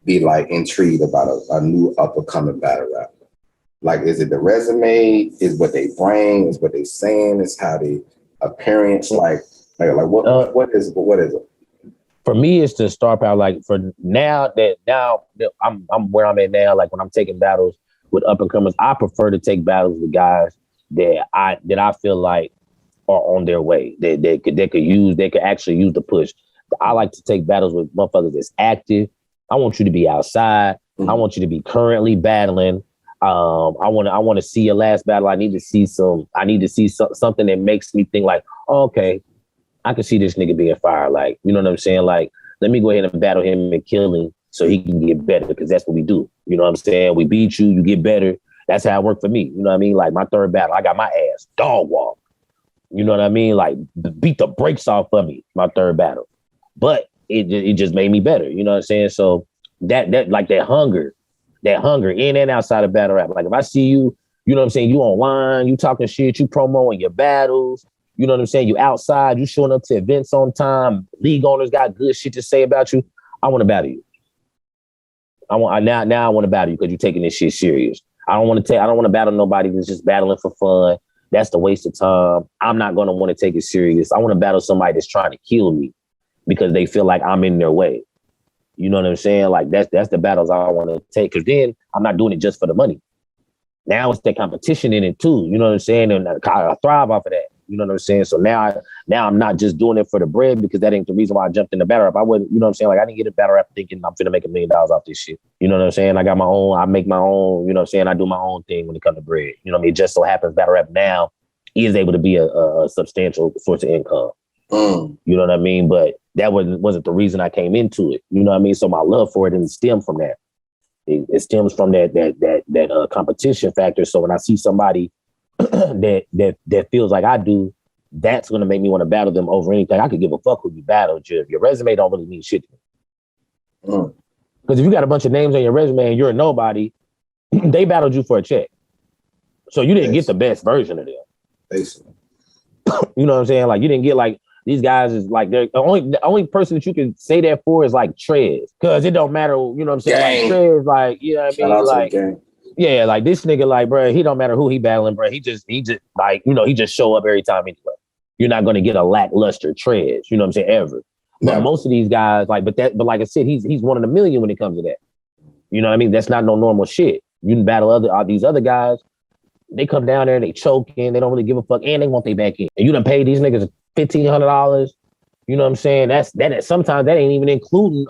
be like intrigued about a new up and coming battle rapper? Like, is it the resume? Is what they bring? Is what they saying? Is how they appearance? Like what is it? For me, it's the star power. Like for now that I'm where I'm at now. Like when I'm taking battles with up and comers, I prefer to take battles with guys that I feel like are on their way. They could actually use the push. I like to take battles with motherfuckers that's active. I want you to be outside. I want you to be currently battling. I want to see your last battle. I need to see something that makes me think like, oh, okay, I can see this nigga being fired. Like, you know what I'm saying? Like, let me go ahead and battle him and kill him so he can get better, because that's what we do. You know what I'm saying? We beat you, you get better. That's how it worked for me. You know what I mean? Like my third battle, I got my ass dog walk. You know what I mean? Like beat the brakes off of me, my third battle. But it just made me better. You know what I'm saying? So that like that hunger in and outside of battle rap. Like if I see you, you know what I'm saying? You online, you talking shit, you promoting your battles. You know what I'm saying? You outside, you showing up to events on time. League owners got good shit to say about you. I want to battle you. I want to battle you because you're taking this shit serious. I don't want to battle nobody that's just battling for fun. That's the waste of time. I'm not going to want to take it serious. I want to battle somebody that's trying to kill me because they feel like I'm in their way. You know what I'm saying? Like that's the battles I want to take, because then I'm not doing it just for the money. Now it's the competition in it too. You know what I'm saying? And I thrive off of that. You know what I'm saying? So now I'm not just doing it for the bread, because that ain't the reason why I jumped in the battle rap. I wouldn't, you know what I'm saying? Like I didn't get a battle rap thinking I'm finna make $1 million off this shit. You know what I'm saying? I got my own, I make my own, you know what I'm saying? I do my own thing when it comes to bread. You know what I mean? It just so happens battle rap now is able to be a substantial source of income. You know what I mean? But that wasn't the reason I came into it. You know what I mean? So my love for it didn't stem from that. It stems from that competition factor. So when I see somebody that feels like I do, that's going to make me want to battle them over anything. I could give a fuck who you battled. Your resume don't really mean shit to me. Because if you got a bunch of names on your resume and you're a nobody, they battled you for a check. So you didn't get the best version of them. Basically. You know what I'm saying? Like you didn't get like, these guys is like, they're the only person that you can say that for is like Trez. Because it don't matter, you know what I'm saying? Like Trez, like, you know what I mean? Like, yeah, like this nigga, like, bro, he don't matter who he battling, bro. He just like, you know, he just show up every time anyway. You're not going to get a lackluster Trez, you know what I'm saying, ever. But most of these guys, like, but like I said, he's one in a million when it comes to that. You know what I mean? That's not no normal shit. You can battle these other guys. They come down there, they choking, they don't really give a fuck, and they want their back in. And you done pay these niggas $1,500. You know what I'm saying? That sometimes that ain't even including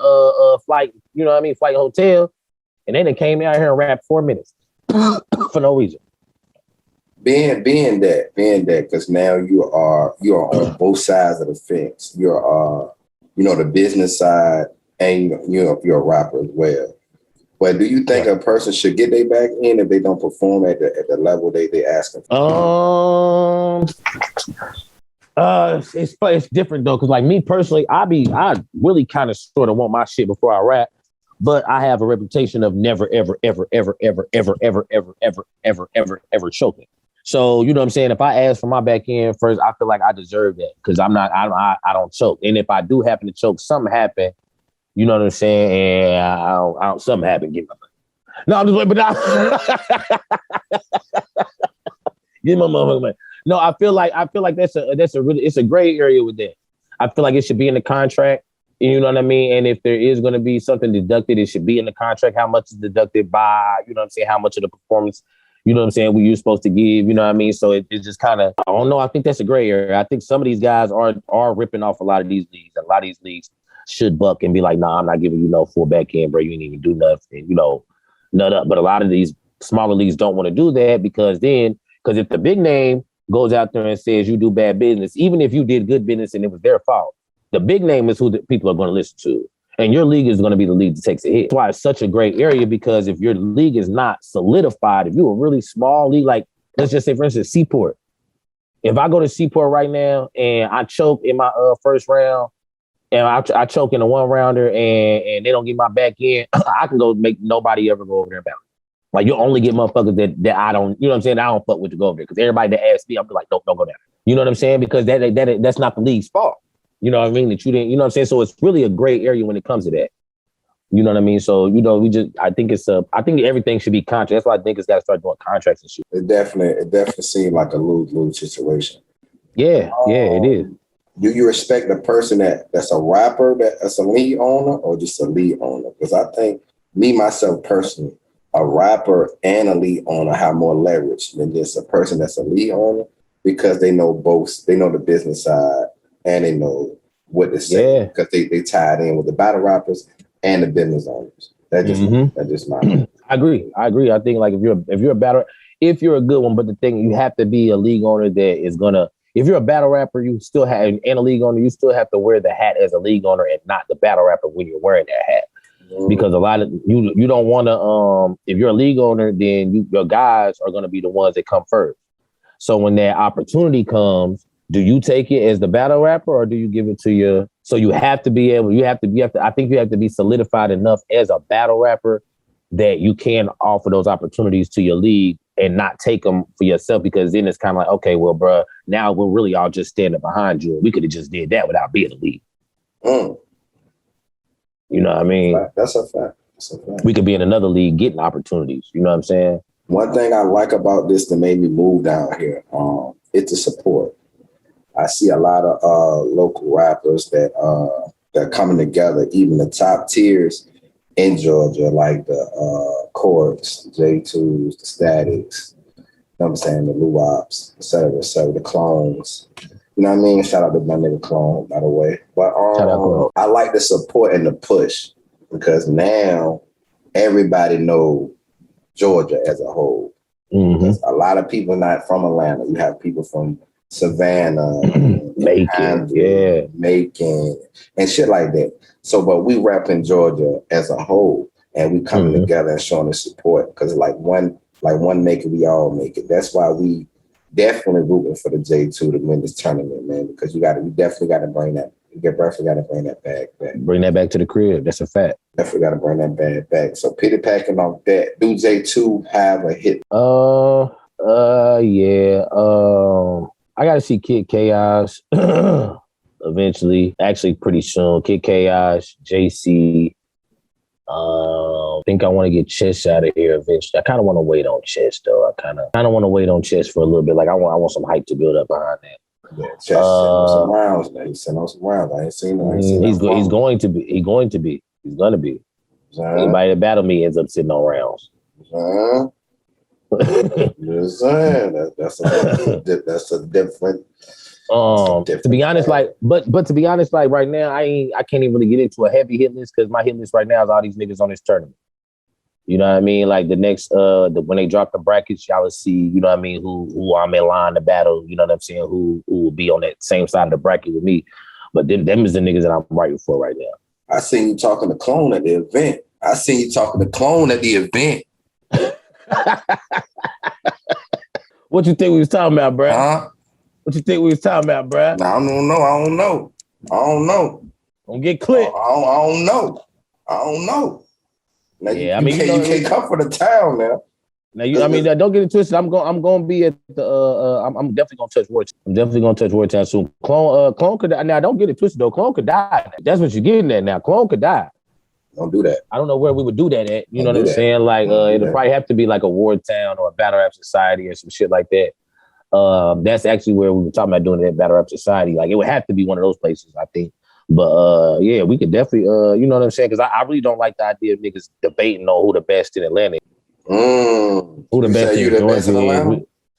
flight, you know what I mean, flight hotel. And then they came out here and rapped 4 minutes for no reason. Being that, because now you are on both sides of the fence. You're the business side, and you're a rapper as well. But do you think a person should get their back in if they don't perform at the level they asking for? It's different though, because like me personally, I really kind of sort of want my shit before I rap, but I have a reputation of never ever choking. So you know what I'm saying? If I ask for my back end first, I feel like I deserve that, because I don't choke, and if I do happen to choke, something happened. You know what I'm saying? And I don't something happened. Get my money. No, I'm just waiting, but get my motherfucking money. No, I feel like that's it's a gray area with that. I feel like it should be in the contract. You know what I mean? And if there is going to be something deducted, it should be in the contract. How much is deducted by? You know what I'm saying? How much of the performance? You know what I'm saying? What you're supposed to give? You know what I mean? So it's just kind of, I don't know. I think that's a gray area. I think some of these guys are ripping off a lot of these leagues. A lot of these leagues should buck and be like, nah, I'm not giving you no full back end, bro. You ain't even do nothing, nut up. But a lot of these smaller leagues don't want to do that because if the big name goes out there and says you do bad business, even if you did good business and it was their fault, the big name is who the people are going to listen to. And your league is going to be the league that takes a hit. That's why it's such a great area, because if your league is not solidified, if you're a really small league, like let's just say, for instance, Seaport. If I go to Seaport right now and I choke in my first round, and I choke in a one rounder and they don't get my back in, I can go make nobody ever go over there about it. Like you only get motherfuckers that I don't, you know what I'm saying? I don't fuck with to go over there. Because everybody that asks me, I'm like, don't go down. You know what I'm saying? Because that's not the league's fault. You know what I mean? That you didn't, you know what I'm saying? So it's really a gray area when it comes to that. You know what I mean? So, you know, I think everything should be contract. That's why I think it's got to start doing contracts and shit. It definitely seemed like a lose-lose situation. Yeah, it is. Do you respect the person that's a rapper that's a league owner, or just a league owner? Because I think me, myself personally, a rapper and a league owner have more leverage than just a person that's a league owner, because they know both. They know the business side and they know what to say, because they tied in with the battle rappers and the business owners. That's just my. I agree. I think like if you're a battle, if you're a good one, but the thing, you have to be a league owner that is gonna. If you're a battle rapper, you still have, and a league owner, you still have to wear the hat as a league owner and not the battle rapper when you're wearing that hat. Because a lot of you don't want to. If you're a league owner, then your guys are going to be the ones that come first. So when that opportunity comes, do you take it as the battle rapper, or do you give it to your? So you have to be able. I think you have to be solidified enough as a battle rapper that you can offer those opportunities to your league and not take them for yourself, because then it's kind of like, okay, well, bro, now we're really all just standing behind you. We could have just did that without being a league. You know what I mean? That's a fact. We could be in another league getting opportunities. You know what I'm saying? One thing I like about this that made me move down here, it's the support. I see a lot of local rappers that are coming together, even the top tiers in Georgia, like the Courts, the Jtwos, the Statics, you know what I'm saying, the Luops, et cetera, the Clones. You know what I mean? Shout out to my nigga Clone, by the way. But I like the support and the push, because now everybody knows Georgia as a whole. A lot of people not from Atlanta. You have people from Savannah, Macon, and shit like that. So, but we repping Georgia as a whole, and we coming together and showing the support, because like one make it, we all make it. That's why we definitely rooting for the Jtwo to win this tournament, man. Because we definitely got to bring that. We definitely got to bring that bag back. Bring that back to the crib. That's a fact. Definitely got to bring that bag back. So, Peter packing off that. Do Jtwo have a hit? Yeah. I got to see Kid Chaos eventually. Actually, pretty soon. Kid Chaos, JC. I think I want to get Chess out of here eventually. I kind of want to wait on Chess though. I kind of want to wait on Chess for a little bit. Like I want some hype to build up behind that. Yeah, Chess sent on some rounds. Now he's sent on some rounds. I ain't seen him. He's going to be. He's gonna be. Anybody that battle me ends up sitting on rounds. Just saying. That's a different. To be honest, like, but to be honest, like right now, I can't even really get into a heavy hit list, because my hit list right now is all these niggas on this tournament. You know what I mean? Like the next, when they drop the brackets, y'all will see. You know what I mean? Who I'm in line to battle. You know what I'm saying? Who will be on that same side of the bracket with me? But them is the niggas that I'm writing for right now. I seen you talking to Clone at the event. What you think we was talking about, bruh? Huh? What you think we was talking about, bruh? I don't know. Don't get clipped. I don't know. Now, yeah, you can't come for the town now. Now don't get it twisted. I'm going to be at the. I'm definitely going to touch Wartown. I'm definitely going to touch Wartown soon. Clone could die. Now don't get it twisted though. Clone could die. That's what you're getting at now. Clone could die. Don't do that. I don't know where we would do that at. You know what I'm saying? Like it'll probably have to be like a Wartown or a Battle Rap Society or some shit like that. That's actually where we were talking about doing it at Battle Rap Society. Like it would have to be one of those places, I think. But yeah, we could definitely you know what I'm saying? Because I really don't like the idea of niggas debating on who the best in Atlanta is. Who the best in Georgia is.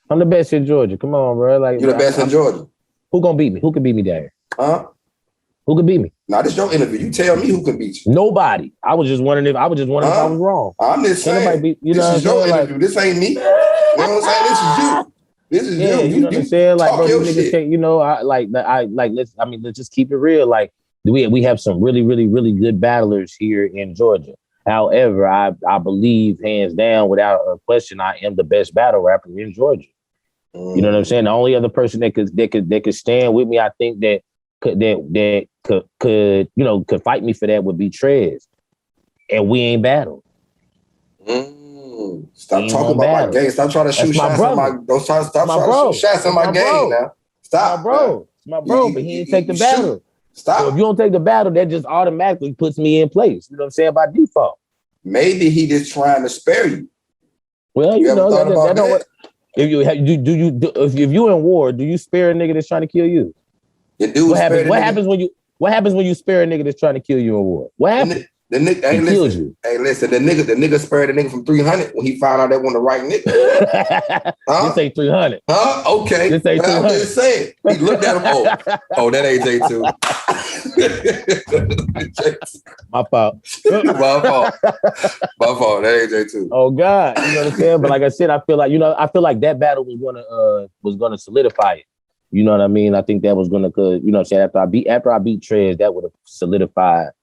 I'm the best in Georgia. Come on, bro. Like you're the best in Georgia. Who gonna beat me? Who can beat me down here? Huh? Who could beat me? Nah, this is your interview. You tell me who can beat you. Nobody. I was just wondering if I was wrong. I'm just saying. This is your interview. This ain't me. You know what I'm saying? This is you. This is Yeah, you know what I'm saying? Like, bro, these niggas shit. can't, let's keep it real. Like, we have some really, really, really good battlers here in Georgia. However, I believe hands down, without a question, I am the best battle rapper in Georgia. You know what I'm saying? The only other person that could stand with me, I think that could fight me for that would be Trez. And we ain't battled. Stop talking about my game. Stop trying to shoot shots on my. Don't stop trying to shoot shots on my game now. Stop, my bro. It's my bro, but he didn't take the battle. Stop. So if you don't take the battle, that just automatically puts me in place. You know what I'm saying? By default. Maybe he just trying to spare you. Well, you know that don't work. If you in war, do you spare a nigga that's trying to kill you? What happens when you spare a nigga that's trying to kill you in war? What happens? The nigga, hey, listen, the nigga spared the nigga from 300 when he found out that wasn't the right nigga. Huh? This ain't 300. Huh? Okay. This ain't 300. I'm just saying. He looked at him. Oh, that ain't Jtwo. My fault. My fault. That ain't Jtwo. Oh God, you know what I'm saying? But like I said, I feel like that battle was gonna solidify it. You know what I mean? I think that was gonna, you know what I'm saying? After I beat Trez, that would have solidified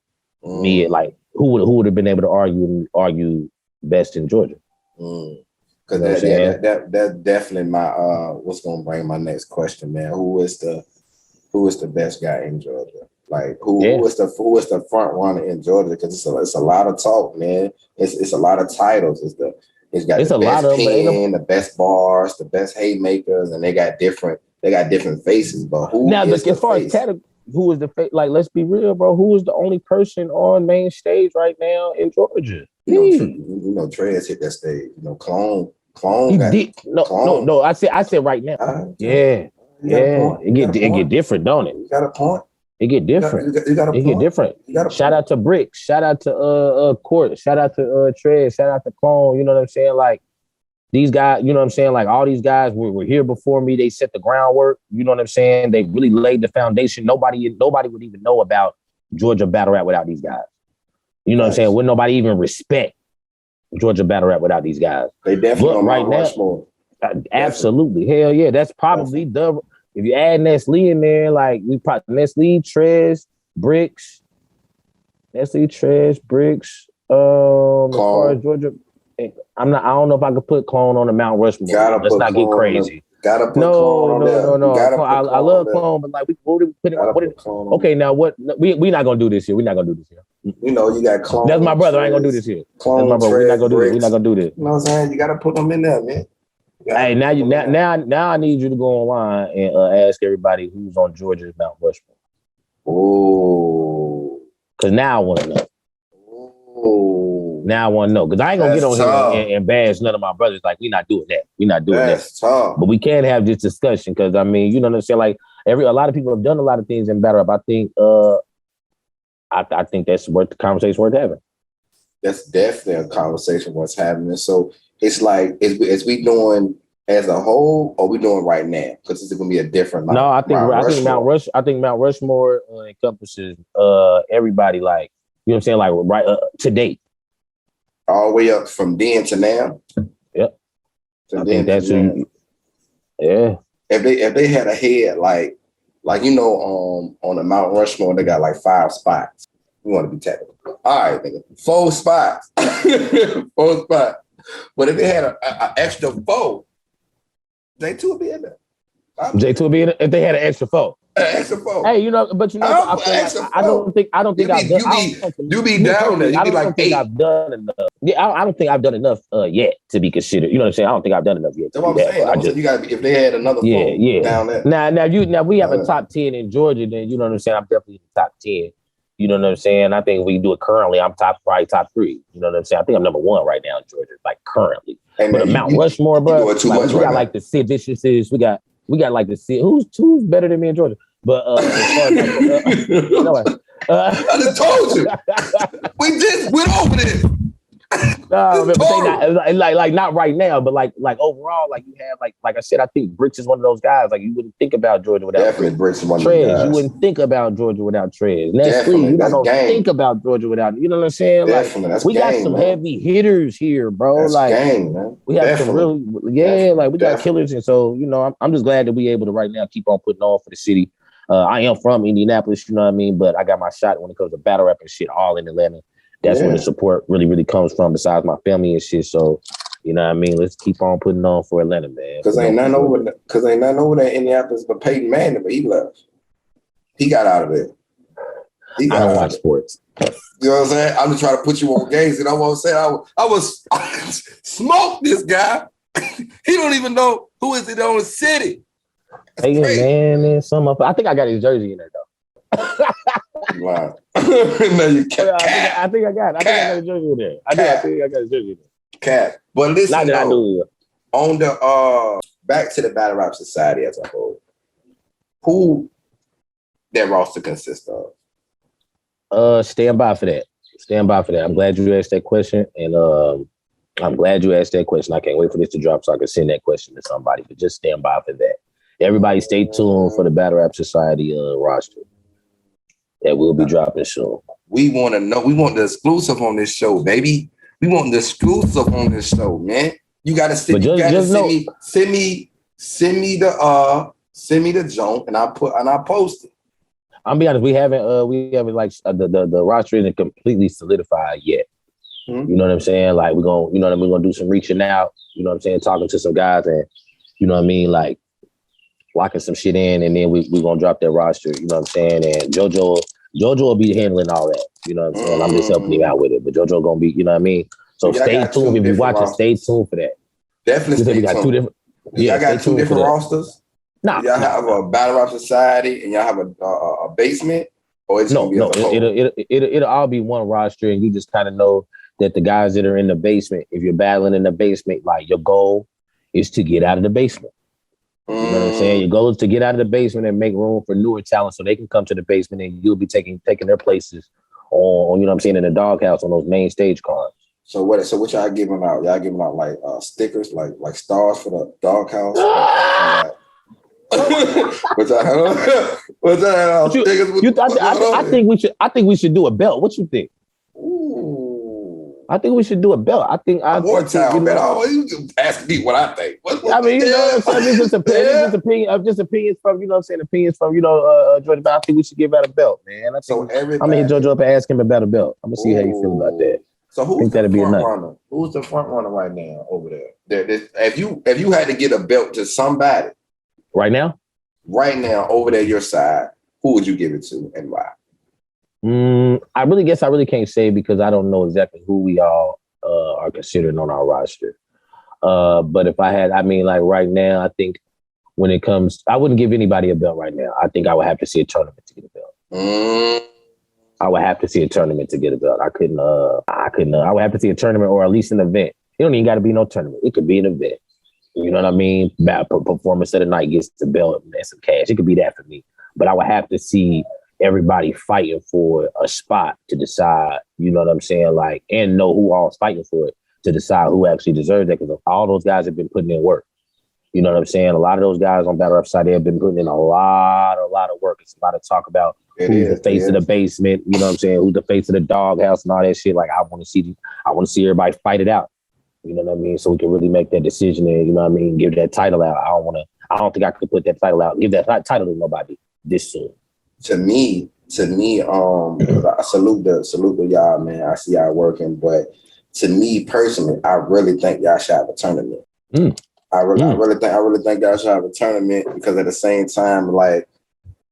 me, like who would have been able to argue best in Georgia. Because that's definitely my what's gonna bring my next question, man. Who is the best guy in Georgia? Like who is the front runner in Georgia? Because it's a lot of talk, man. It's a lot of titles. It's the best pen, the best bars, the best haymakers, and they got different faces. But who is the face? Who is the face? Like, let's be real, bro. Who is the only person on main stage right now in Georgia? You know, Trez hit that stage. You know, Clone. No. I said right now. It get different, don't it? You got a point. It get different. You got a point. It get different. Shout out to Brick. Shout out to Court. Shout out to Trez. Shout out to Clone. You know what I'm saying? Like, these guys, you know what I'm saying? Like, all these guys were here before me. They set the groundwork. You know what I'm saying? They really laid the foundation. Nobody would even know about Georgia battle rap without these guys. You know what I'm saying? Would nobody even respect Georgia battle rap without these guys? They definitely on right now. Absolutely. Hell yeah. That's probably the, if you add Nestle in there, like we probably Nestle, Trez, Bricks, as far as Georgia. I don't know if I could put Clone on the Mount Rushmore. Let's not get crazy. Gotta put Clone on there. No. I love Clone, but like okay, now what? We're not gonna do this here. We're not gonna do this here. You know, you got Clone. That's my brother. I ain't gonna do this here. Clone, that's my brother. We're not gonna do this. We're not gonna do this. You know what I'm saying? You gotta put them in there, man. Hey, now I need you to go online and ask everybody who's on Georgia's Mount Rushmore. Oh, because now I want to know. Oh, now I want to know because I ain't gonna get on here and bash none of my brothers. Like, we're not doing that. We're not doing that. Tough. But we can have this discussion because I mean, you know what I'm saying? Like a lot of people have done a lot of things in battle rap. I think I think that's worth the conversation worth having. That's definitely a conversation worth having. So it's like, is we doing as a whole, or we doing right now? Because it's going to be a different. No, I think Mount Rushmore encompasses everybody. Like, you know what I'm saying? Like right to date, all the way up from then to now. Yep. I think that's yeah. If they had a head like you know, on the Mount Rushmore, they got like 5 spots. We want to be technical. All right, nigga. 4 spots. 4 spots. But if they had an extra 4, Jtwo would be in there. Jtwo would be in there if they had an extra 4. An extra 4. Hey, you know, but you know, I don't think I've done. You be down there. You be like 8. I've done enough. Yeah, I don't think I've done enough yet to be considered. You know what I'm saying? I don't think I've done enough yet. That's what I'm saying. You got if they had another 4 down there. Now we have a top 10 in Georgia. Then you know what I'm saying? I'm definitely in the top 10. You know what I'm saying? I think if we do it currently, I'm probably top 3. You know what I'm saying? I think I'm number 1 right now in Georgia, like currently. Hey, but Mount Rushmore, bro, we got like the Sid Viciouses. We got like the Sid. Who's better than me in Georgia? But I just told you. We just went over this. No, but they not like not right now, but like overall, like you have like I said, I think Bricks is one of those guys. Like you wouldn't think about Georgia without Definitely Bricks is one of those guys. You wouldn't think about Georgia without Trez. Nestle, you don't think about Georgia without. You know what I'm saying? Definitely, like that's we got game, some man. heavy hitters here, bro. That's like game, man. we have Definitely. some real, like we got killers, and so I'm just glad that we able to right now keep on putting on for the city. I am from Indianapolis, you know what I mean, but I got my shot when it comes to battle rap and shit, all in Atlanta. That's where the support really comes from, besides my family and shit. So, you know what I mean? Let's keep on putting on for Atlanta, man. Because ain't nothing over there in Indianapolis but Peyton Manning, but he left. He got out of there. I don't watch sports. You know what I'm saying? I'm just trying to put you on games, and I was saying I was smoke this guy. He don't even know who is in the own city. Peyton Manning, I think I got his jersey in there though. Wow. No, you can't. I think I got his jersey in there. I think I got his jersey in there. Cat. But listen, not that I knew. On the back to the Battle Rap Society as a whole, who that roster consists of? Stand by for that. I'm glad you asked that question, and I can't wait for this to drop so I can send that question to somebody. But just stand by for that. Everybody, stay tuned for the Battle Rap Society roster that will be dropping soon. We want to know. We want the exclusive on this show, baby. We want the exclusive on this show, man. You gotta send me the joint, and I post it. I'm be honest, we haven't like the roster isn't completely solidified yet. Mm-hmm. You know what I'm saying? Like we're gonna do some reaching out. You know what I'm saying? Talking to some guys, and you know what I mean, like locking some shit in, and then we're gonna drop that roster. You know what I'm saying? And JoJo will be handling all that. You know what I'm saying? I'm just helping him out with it, but JoJo gonna be. You know what I mean? So stay tuned if you watch it. Stay tuned for that. Definitely stay tuned. We got two different. Yeah, I got two different rosters. Y'all have a Battle Rap Society and y'all have a basement, or it's it'll all be one roster, and you just kind of know that the guys that are in the basement, if you're battling in the basement, like your goal is to get out of the basement. You know what I'm saying? Your goal is to get out of the basement and make room for newer talent so they can come to the basement, and you'll be taking their places on, you know what I'm saying, in the doghouse on those main stage cards. So what y'all giving out? Y'all giving out like stickers, like stars for the doghouse? I think we should do a belt. What you think? Ooh. I think we should do a belt. You ask me what I think. Just opinions from, you know what I'm saying, Georgia. But I think we should give out a belt, man. I'm gonna hit JoJo up and ask him about a belt. I'm gonna see how you feel about that. So who's the front runner? Who's the front runner right now over there? If you had to get a belt to somebody right now over there your side, who would you give it to and why? I really can't say because I don't know exactly who we all are considering on our roster. But if I had, like right now, I think when it comes, I wouldn't give anybody a belt right now. I think I would have to see a tournament to get a belt. I would have to see a tournament to get a belt. I would have to see a tournament or at least an event. It don't even got to be no tournament. It could be an event. You know what I mean? Performance of the night gets the belt and some cash. It could be that for me. But I would have to see everybody fighting for a spot to decide, you know what I'm saying? Like, and know who all's fighting for it to decide who actually deserves that. Because all those guys have been putting in work. You know what I'm saying? A lot of those guys on Battle Rap side, they have been putting in a lot of work. It's a lot of talk about who's the face of the basement, you know what I'm saying? Who's the face of the doghouse and all that shit. Like, I want to see everybody fight it out. You know what I mean? So we can really make that decision and, you know what I mean, give that title out. I don't think I could put that title out, give that title to nobody this soon. To me, I salute the y'all, man. I see y'all working, but to me personally, I really think y'all should have a tournament. I really think y'all should have a tournament because at the same time, like,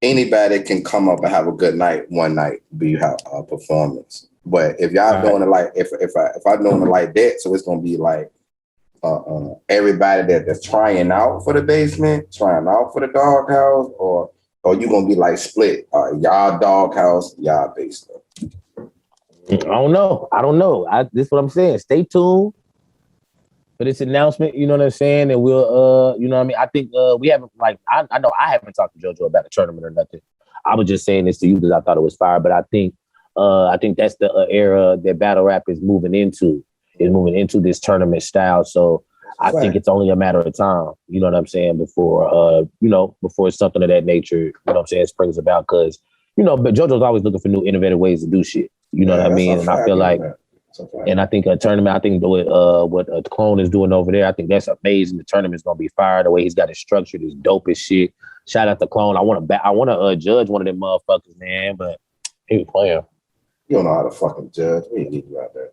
anybody can come up and have a good night one night, be a performance. But if y'all doing it like if I'm doing it like that, so it's gonna be like everybody that's trying out for the basement, trying out for the doghouse, or you gonna be like split, y'all doghouse, y'all basement. I don't know. This is what I'm saying. Stay tuned for this announcement. You know what I'm saying, and we'll you know what I mean. I think we haven't I know I haven't talked to JoJo about a tournament or nothing. I was just saying this to you because I thought it was fire, but I think that's the era that battle rap is moving into. is moving into this tournament style. So I think it's only a matter of time, you know what I'm saying, before before something of that nature, you know what I'm saying, springs about. Because, but JoJo's always looking for new innovative ways to do shit. You know what I mean? And I feel like, and I think a tournament, I think what Clone is doing over there, I think that's amazing. The tournament's gonna be fire. The way he's got it structured is dope as shit. Shout out to Clone. I want to judge one of them motherfuckers, man, but he was playing. You don't know how to fucking judge. We ain't need you out there.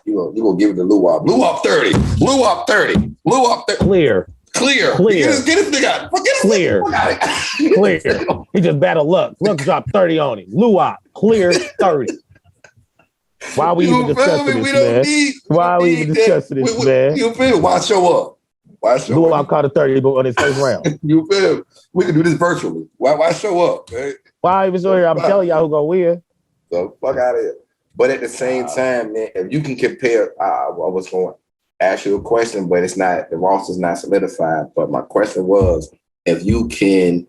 You gonna give it to Luwop. Luwop 30. Luwop 30. Luwop 30. Clear. Get this nigga out. Clear. He just battled Luck. Luck dropped 30 on him. Luwop, clear 30. Why are we even discussing this, man? Why are we even discussing this, man? You feel me? Why show up? Luwop caught a 30 on his first round. You feel me? We can do this virtually. Why show up, man? Why even so here? I'm telling y'all who gonna win. So fuck out of here. But at the same time, man, if you can compare, I was going to ask you a question, but it's not, the roster's not solidified. But my question was, if you can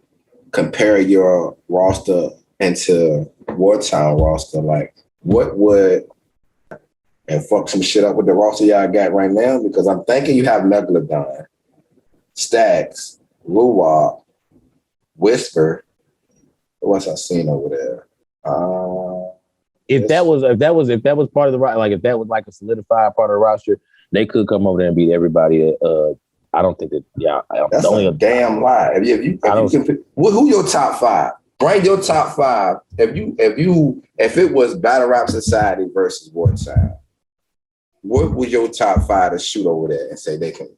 compare your roster into Wartown roster, like what would, and fuck some shit up with the roster y'all got right now? Because I'm thinking you have Megalodon, Stacks, Luwop, Whisper. What's I seen over there? If that was part of the roster, like if that was like a solidified part of the roster, they could come over there and beat everybody. I don't think that. Yeah, that's only a damn lie. If you who your top five? Bring your top five. If it was Battle Rap Society versus Wartime, what would your top five to shoot over there and say they can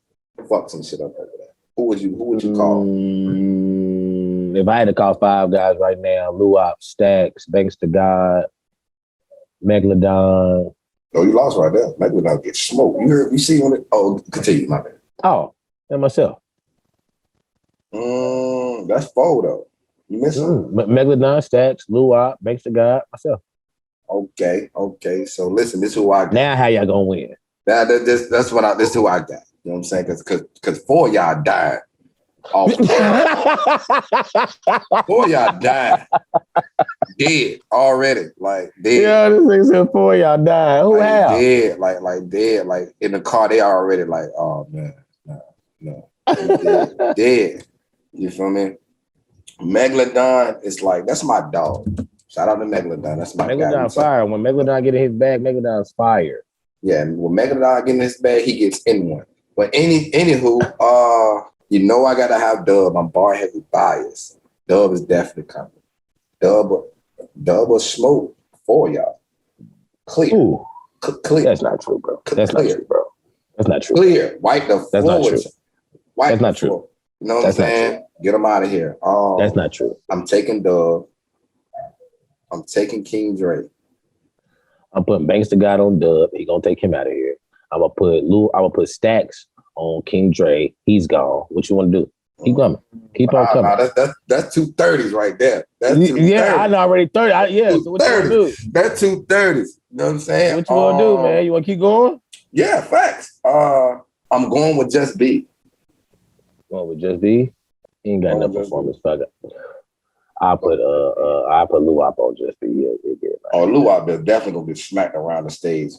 fuck some shit up over there? Who would you call? If I had to call five guys right now, Luwop, Stacks, Banks to God, Megalodon. Oh, you lost right there. Megalodon gets smoked. You see when it? Oh, continue, my man. Oh, and myself. That's four though. You missing? Megalodon, Stacks, Luwop, Banks to God, myself. Okay. So listen, this is who I got. Now how y'all gonna win? This is who I got. You know what I'm saying? Because four of y'all died. Four of y'all died. Dead already. Like dead. Yeah, this nigga said four of y'all died. Who like, have? Dead. Like dead. Like in the car, they already like, oh man. No. Dead. You feel me? Megalodon is like, that's my dog. Shout out to Megalodon. That's my Megalodon guy. fire. When Megalodon get in his bag, Megalodon's fire. Yeah, when Megalodon get in his bag, he gets in one. But anywho, you know I gotta have Dub. I'm bar heavy biased. Dub is definitely coming. Dub will smoke for y'all. Clear. Ooh. Clear. That's not true, bro. That's not true, bro. That's not true. Clear. Wipe the floor. That's not true. That's not true. You know what I'm saying? Get him out of here. That's not true. I'm taking Dub. I'm taking King Dre. I'm putting Banks to God on Dub. He gonna take him out of here. I'm gonna put Stacks on King Dre. He's gone. What you want to do? Keep coming. Keep on coming. That's 230s right there. That's 230s. Yeah, I know already 30. So what you gonna do? That's 230s. You know what I'm saying? What you gonna do, man? You wanna keep going? Yeah, facts. I'm going with Just B. Going with Just B? He ain't got enough performance. I'll put Luwop on Just B. Yeah. Luwop is definitely gonna get smacked around the stage.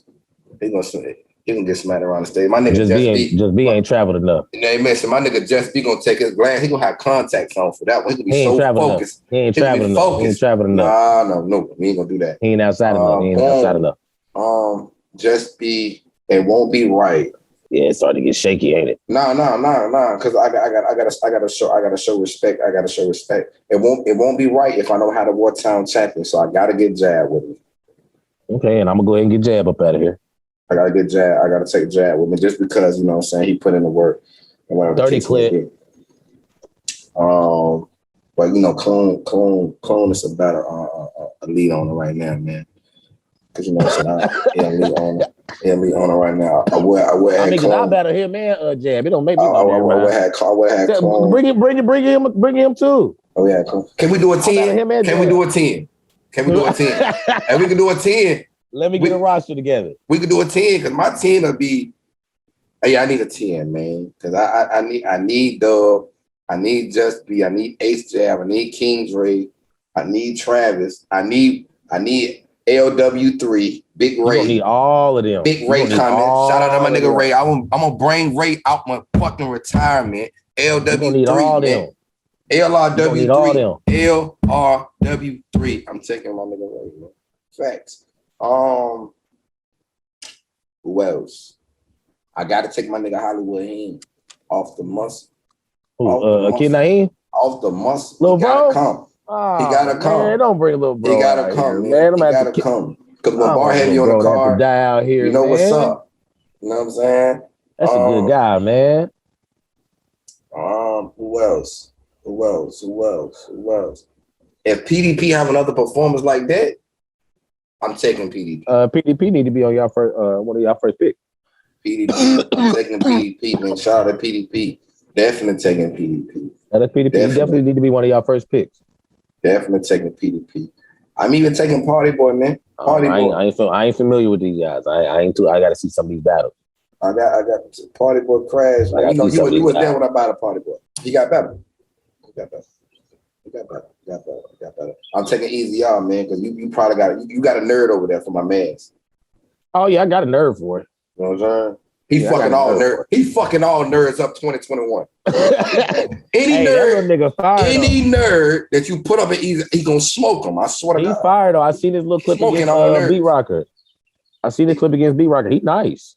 He gonna get smacked around the stage. My nigga Just B ain't traveled enough. You know what I mean? So my nigga Just B gonna take his glance. He gonna have contacts on for that one. He gonna be so focused. He ain't traveling enough. He ain't traveling enough. No. We ain't gonna do that. He ain't outside enough. Just B. It won't be right. Yeah, it's starting to get shaky, ain't it? No. Because I gotta show respect. It won't be right if I know how to Wartown champion. So I gotta get Jab with me. Okay, and I'm gonna go ahead and get Jab up out of here. I gotta get Jab. I gotta take Jab with me just because, you know what I'm saying, he put in the work. 30 clip. But you know, Clone is a better a lead on it right now, man. Because you know what I'm saying, he lead on it right now. I would have Clone. I better him and Jab. It don't make me. I would have Clone. Bring him too. Oh yeah, Clone. Can we do a 10? Can we do a 10? And we can do a 10. Let me get a roster together. We could do a 10 because my 10 will be. Hey, I need a 10, man. Because I need Dub. I need Just B. I need Ace Jab. I need King Dre. I need Travis. I need LW3, Big You Ray. don't need all of them. Big Ray comment. Shout out to my nigga Ray. I'm gonna bring Ray out my fucking retirement. LW3, man. LRW3. LRW3. I'm taking my nigga Ray, man. Facts. Who else? I gotta take my nigga Hollywood Heem off the muscle. Kid Naeem? Off the muscle. Little he gotta bro? come. Oh, he gotta come. Man, don't bring little bro. He gotta come, man. He gotta come. Because when Bar Heavy on the card, die out here, you know man. what's up. You know what I'm saying? That's a good guy, man. Who else? If PDP have another performance like that, I'm taking PDP. PDP need to be on y'all first one of y'all first picks. PDP, I'm taking PDP, man. Shout out to PDP. Definitely taking PDP. That's PDP. Definitely need to be one of y'all first picks. Definitely taking PDP. I'm even taking Party Boy, man. Party Boy. I ain't familiar with these guys. I gotta see some of these battles. I got Party Boy Crash. Like, you was there when I bought a Party Boy. He got better. I'm taking Easy Y'all, man, because you probably got a nerd over there for my mans. Oh yeah, I got a nerd for it. You know what I'm saying? He fucking all nerds up 2021. Any nerd that you put up at Easy, he gonna smoke him. I swear to God. He fired though. I seen this little clip against Beat Rocker. He nice.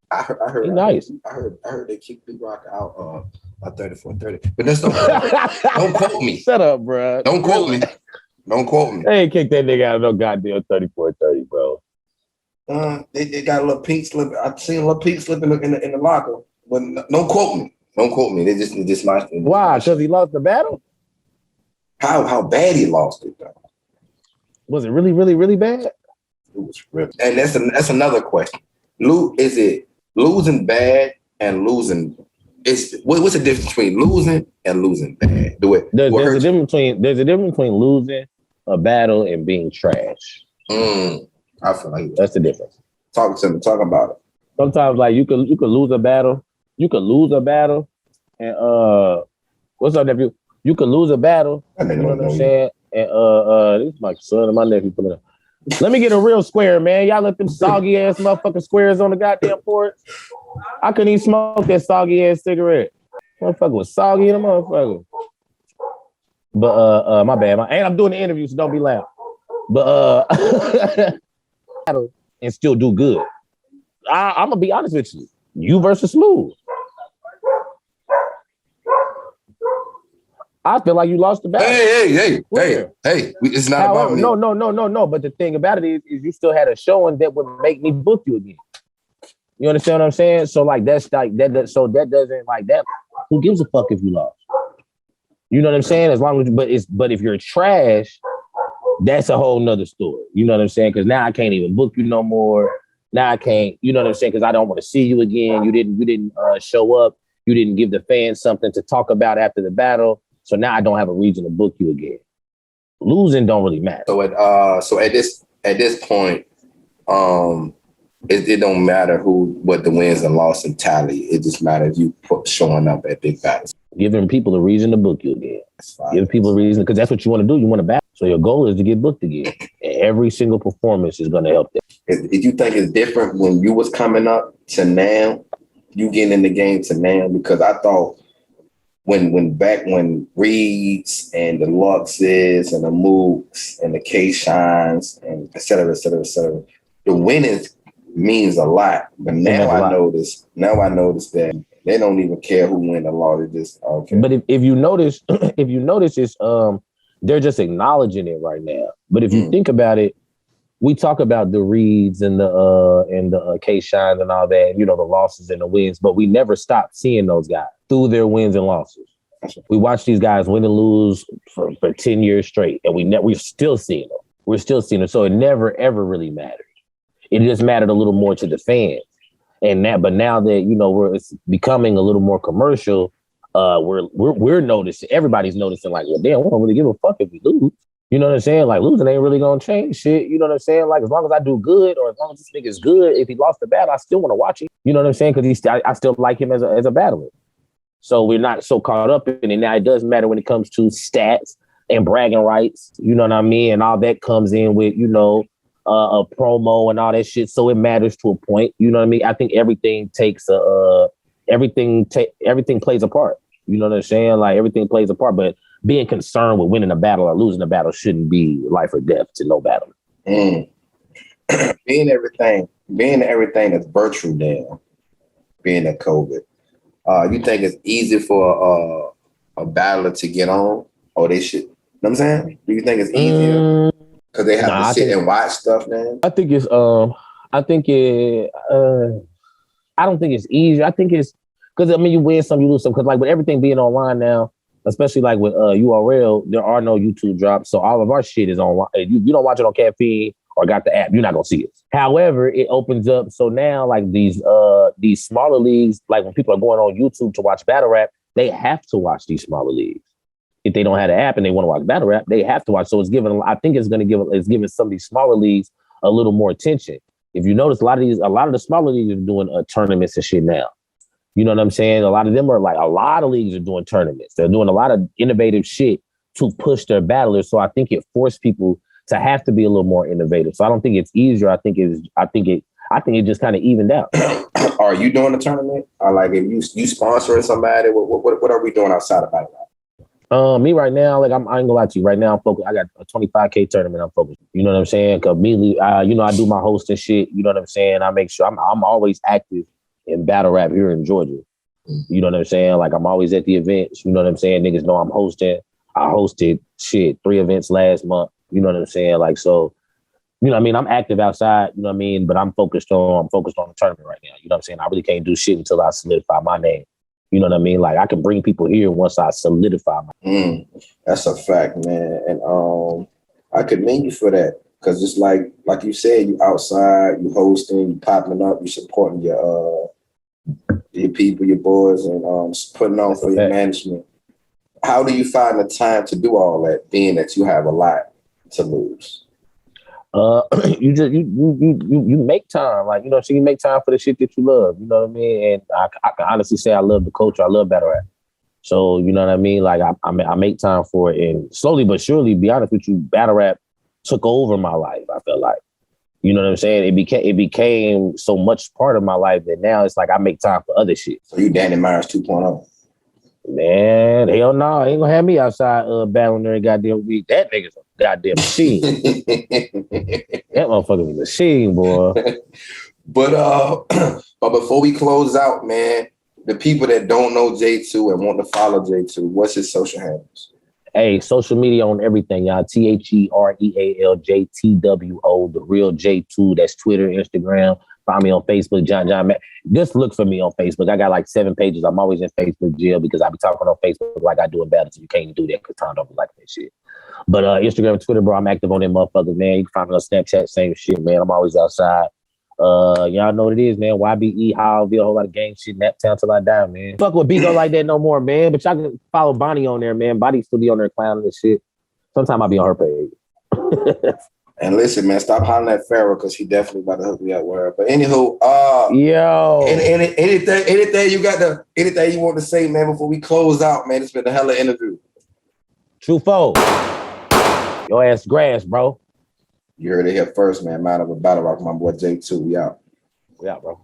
I heard he nice. I heard they kicked Beat Rocker out by 34-30. But that's don't quote me. Shut up, bro. Don't quote me. Don't quote me. They ain't kicked that nigga out of no goddamn 34-30, bro. They got a little pink slip. I seen a little pink slip in the locker. But don't quote me. Don't quote me. They just my. Why? Because he lost the battle? How bad he lost it though? Was it really, really, really bad? It was really. And that's another question. Is it losing bad and losing? What's the difference between losing and losing bad? There's a difference between losing a battle and being trash. I feel like that's the difference. Talk to me. Talk about it. Sometimes, like you could lose a battle. You could lose a battle, and what's up, nephew? You could lose a battle. You know what I'm saying? And this is my son and my nephew pulling up. Let me get a real square, man. Y'all let them soggy ass motherfucking squares on the goddamn porch. I couldn't even smoke that soggy ass cigarette. Motherfucker was soggy in the motherfucker. But my bad. And I'm doing the interview, so don't be loud. But and still do good. I'm gonna be honest with you. You versus Smooth. I feel like you lost the battle. Hey. It's not about me. No. But the thing about it is you still had a showing that would make me book you again. You understand what I'm saying? So like that's like that. So that doesn't like that. Who gives a fuck if you lost? You know what I'm saying? As long as but if you're trash, that's a whole nother story. You know what I'm saying? Because now I can't even book you no more. Now I can't. You know what I'm saying? Because I don't want to see you again. You didn't show up. You didn't give the fans something to talk about after the battle. So now I don't have a reason to book you again. Losing don't really matter. So at this point, it don't matter what the wins and losses tally. It just matters you showing up at big battles. Giving people a reason to book you again. Give people a reason, because that's what you want to do. You want to battle. So your goal is to get booked again. And every single performance is going to help that. Did you think it's different when you was coming up to now? You getting in the game to now? Because I thought when Reeds and the Luxes and the Mooks and the K-Shines and et cetera, the winning means a lot. But now I notice that they don't even care who win the law. They just okay. But if you notice, it's they're just acknowledging it right now. But if you think about it, we talk about the Reeds and the K-Shines and all that, you know, the losses and the wins, but we never stop seeing those guys through their wins and losses. We watch these guys win and lose for 10 years straight, and we're still seeing them. We're still seeing them. So it never, ever really mattered. It just mattered a little more to the fans. But now that, you know, it's becoming a little more commercial, we're noticing, everybody's noticing like, well, damn, we don't really give a fuck if we lose. You know what I'm saying? Like, losing ain't really gonna change shit. You know what I'm saying? Like, as long as I do good, or as long as this nigga's good, if he lost the battle, I still want to watch him. You know what I'm saying? Because I still like him as a battler. So we're not so caught up in it. Now it does matter when it comes to stats and bragging rights. You know what I mean? And all that comes in with, you know, a promo and all that shit. So it matters to a point. You know what I mean? I think everything takes everything plays a part. You know what I'm saying? Like everything plays a part, but being concerned with winning a battle or losing a battle shouldn't be life or death to no battle. Being everything that's virtual now, being a COVID, you think it's easy for a battler to get on, or they should? You know what I'm saying? Do you think it's easier because they have to sit and watch stuff, man? I think it's I don't think it's easy. I think it's because I mean you win some, you lose some. Because like with everything being online now, especially like with URL, there are no YouTube drops, so all of our shit is online. You don't watch it on Caffeine or got the app, you're not gonna see it. However, it opens up. So now like these smaller leagues, like when people are going on YouTube to watch battle rap, they have to watch these smaller leagues. If they don't have the app and they want to watch battle rap, they have to watch. So it's giving some of these smaller leagues a little more attention. If you notice, a lot of the smaller leagues are doing tournaments and shit now. You know what I'm saying? A lot of leagues are doing tournaments. They're doing a lot of innovative shit to push their battlers. So I think it forced people to have to be a little more innovative. So I don't think it's easier. I think it just kind of evened out. Are you doing a tournament? Or like if you sponsoring somebody, what are we doing outside of battle rap? Me right now, like I ain't gonna lie to you. Right now, I'm focused. I got a 25K tournament. I'm focused. You know what I'm saying? Cause immediately, I do my hosting shit. You know what I'm saying? I make sure I'm always active in battle rap here in Georgia. You know what I'm saying? Like I'm always at the events. You know what I'm saying? Niggas know I'm hosting. I hosted 3 events last month. You know what I'm saying? Like so, you know what I mean? I'm active outside. You know what I mean? But I'm focused on the tournament right now. You know what I'm saying? I really can't do shit until I solidify my name. You know what I mean? Like I can bring people here once I solidify my. That's a fact, man. And I commend you for that because it's like you said, you outside, you hosting, you popping up, you supporting your people, your boys, and putting on for your management. How do you find the time to do all that, being that you have a lot to lose? You make time, like, you know, so you make time for the shit that you love, you know what I mean? And I can honestly say I love the culture, I love battle rap. So, you know what I mean? Like I make time for it, and slowly but surely, be honest with you, battle rap took over my life, I feel like. You know what I'm saying? It became so much part of my life that now it's like I make time for other shit. So you Danny Myers 2.0. Man, hell no, ain't gonna have me outside battling every goddamn week. That nigga's a goddamn machine. That motherfucker's a machine, boy. But before we close out, man, the people that don't know Jtwo and want to follow Jtwo, what's his social handles? Hey, social media on everything, y'all. TherealJTwo, the real Jtwo. That's Twitter, Instagram. Find me on Facebook, John Mac. Just look for me on Facebook. I got like 7 pages. I'm always in Facebook jail because I be talking on Facebook like I do in battles. You can't do that because Tom don't like that shit. But Instagram and Twitter, bro, I'm active on them motherfuckers, man. You can find me on Snapchat, same shit, man. I'm always outside. Y'all know what it is, man. YBE, how I'll be a whole lot of gang shit, Naptown till I die, man. Fuck with Bigo like that no more, man. But y'all can follow Bonnie on there, man. Bonnie still be on there clowning and shit. Sometimes I'll be on her page. And listen, man, stop hollering at Pharaoh because he definitely about to hook me up with her. But anywho, yo, anything you want to say, man, before we close out, man? It's been a hella interview. Jtwo, your ass grass, bro. You heard it here first, man. Mind of a battle rock, my boy Jtwo. We out. We out, bro.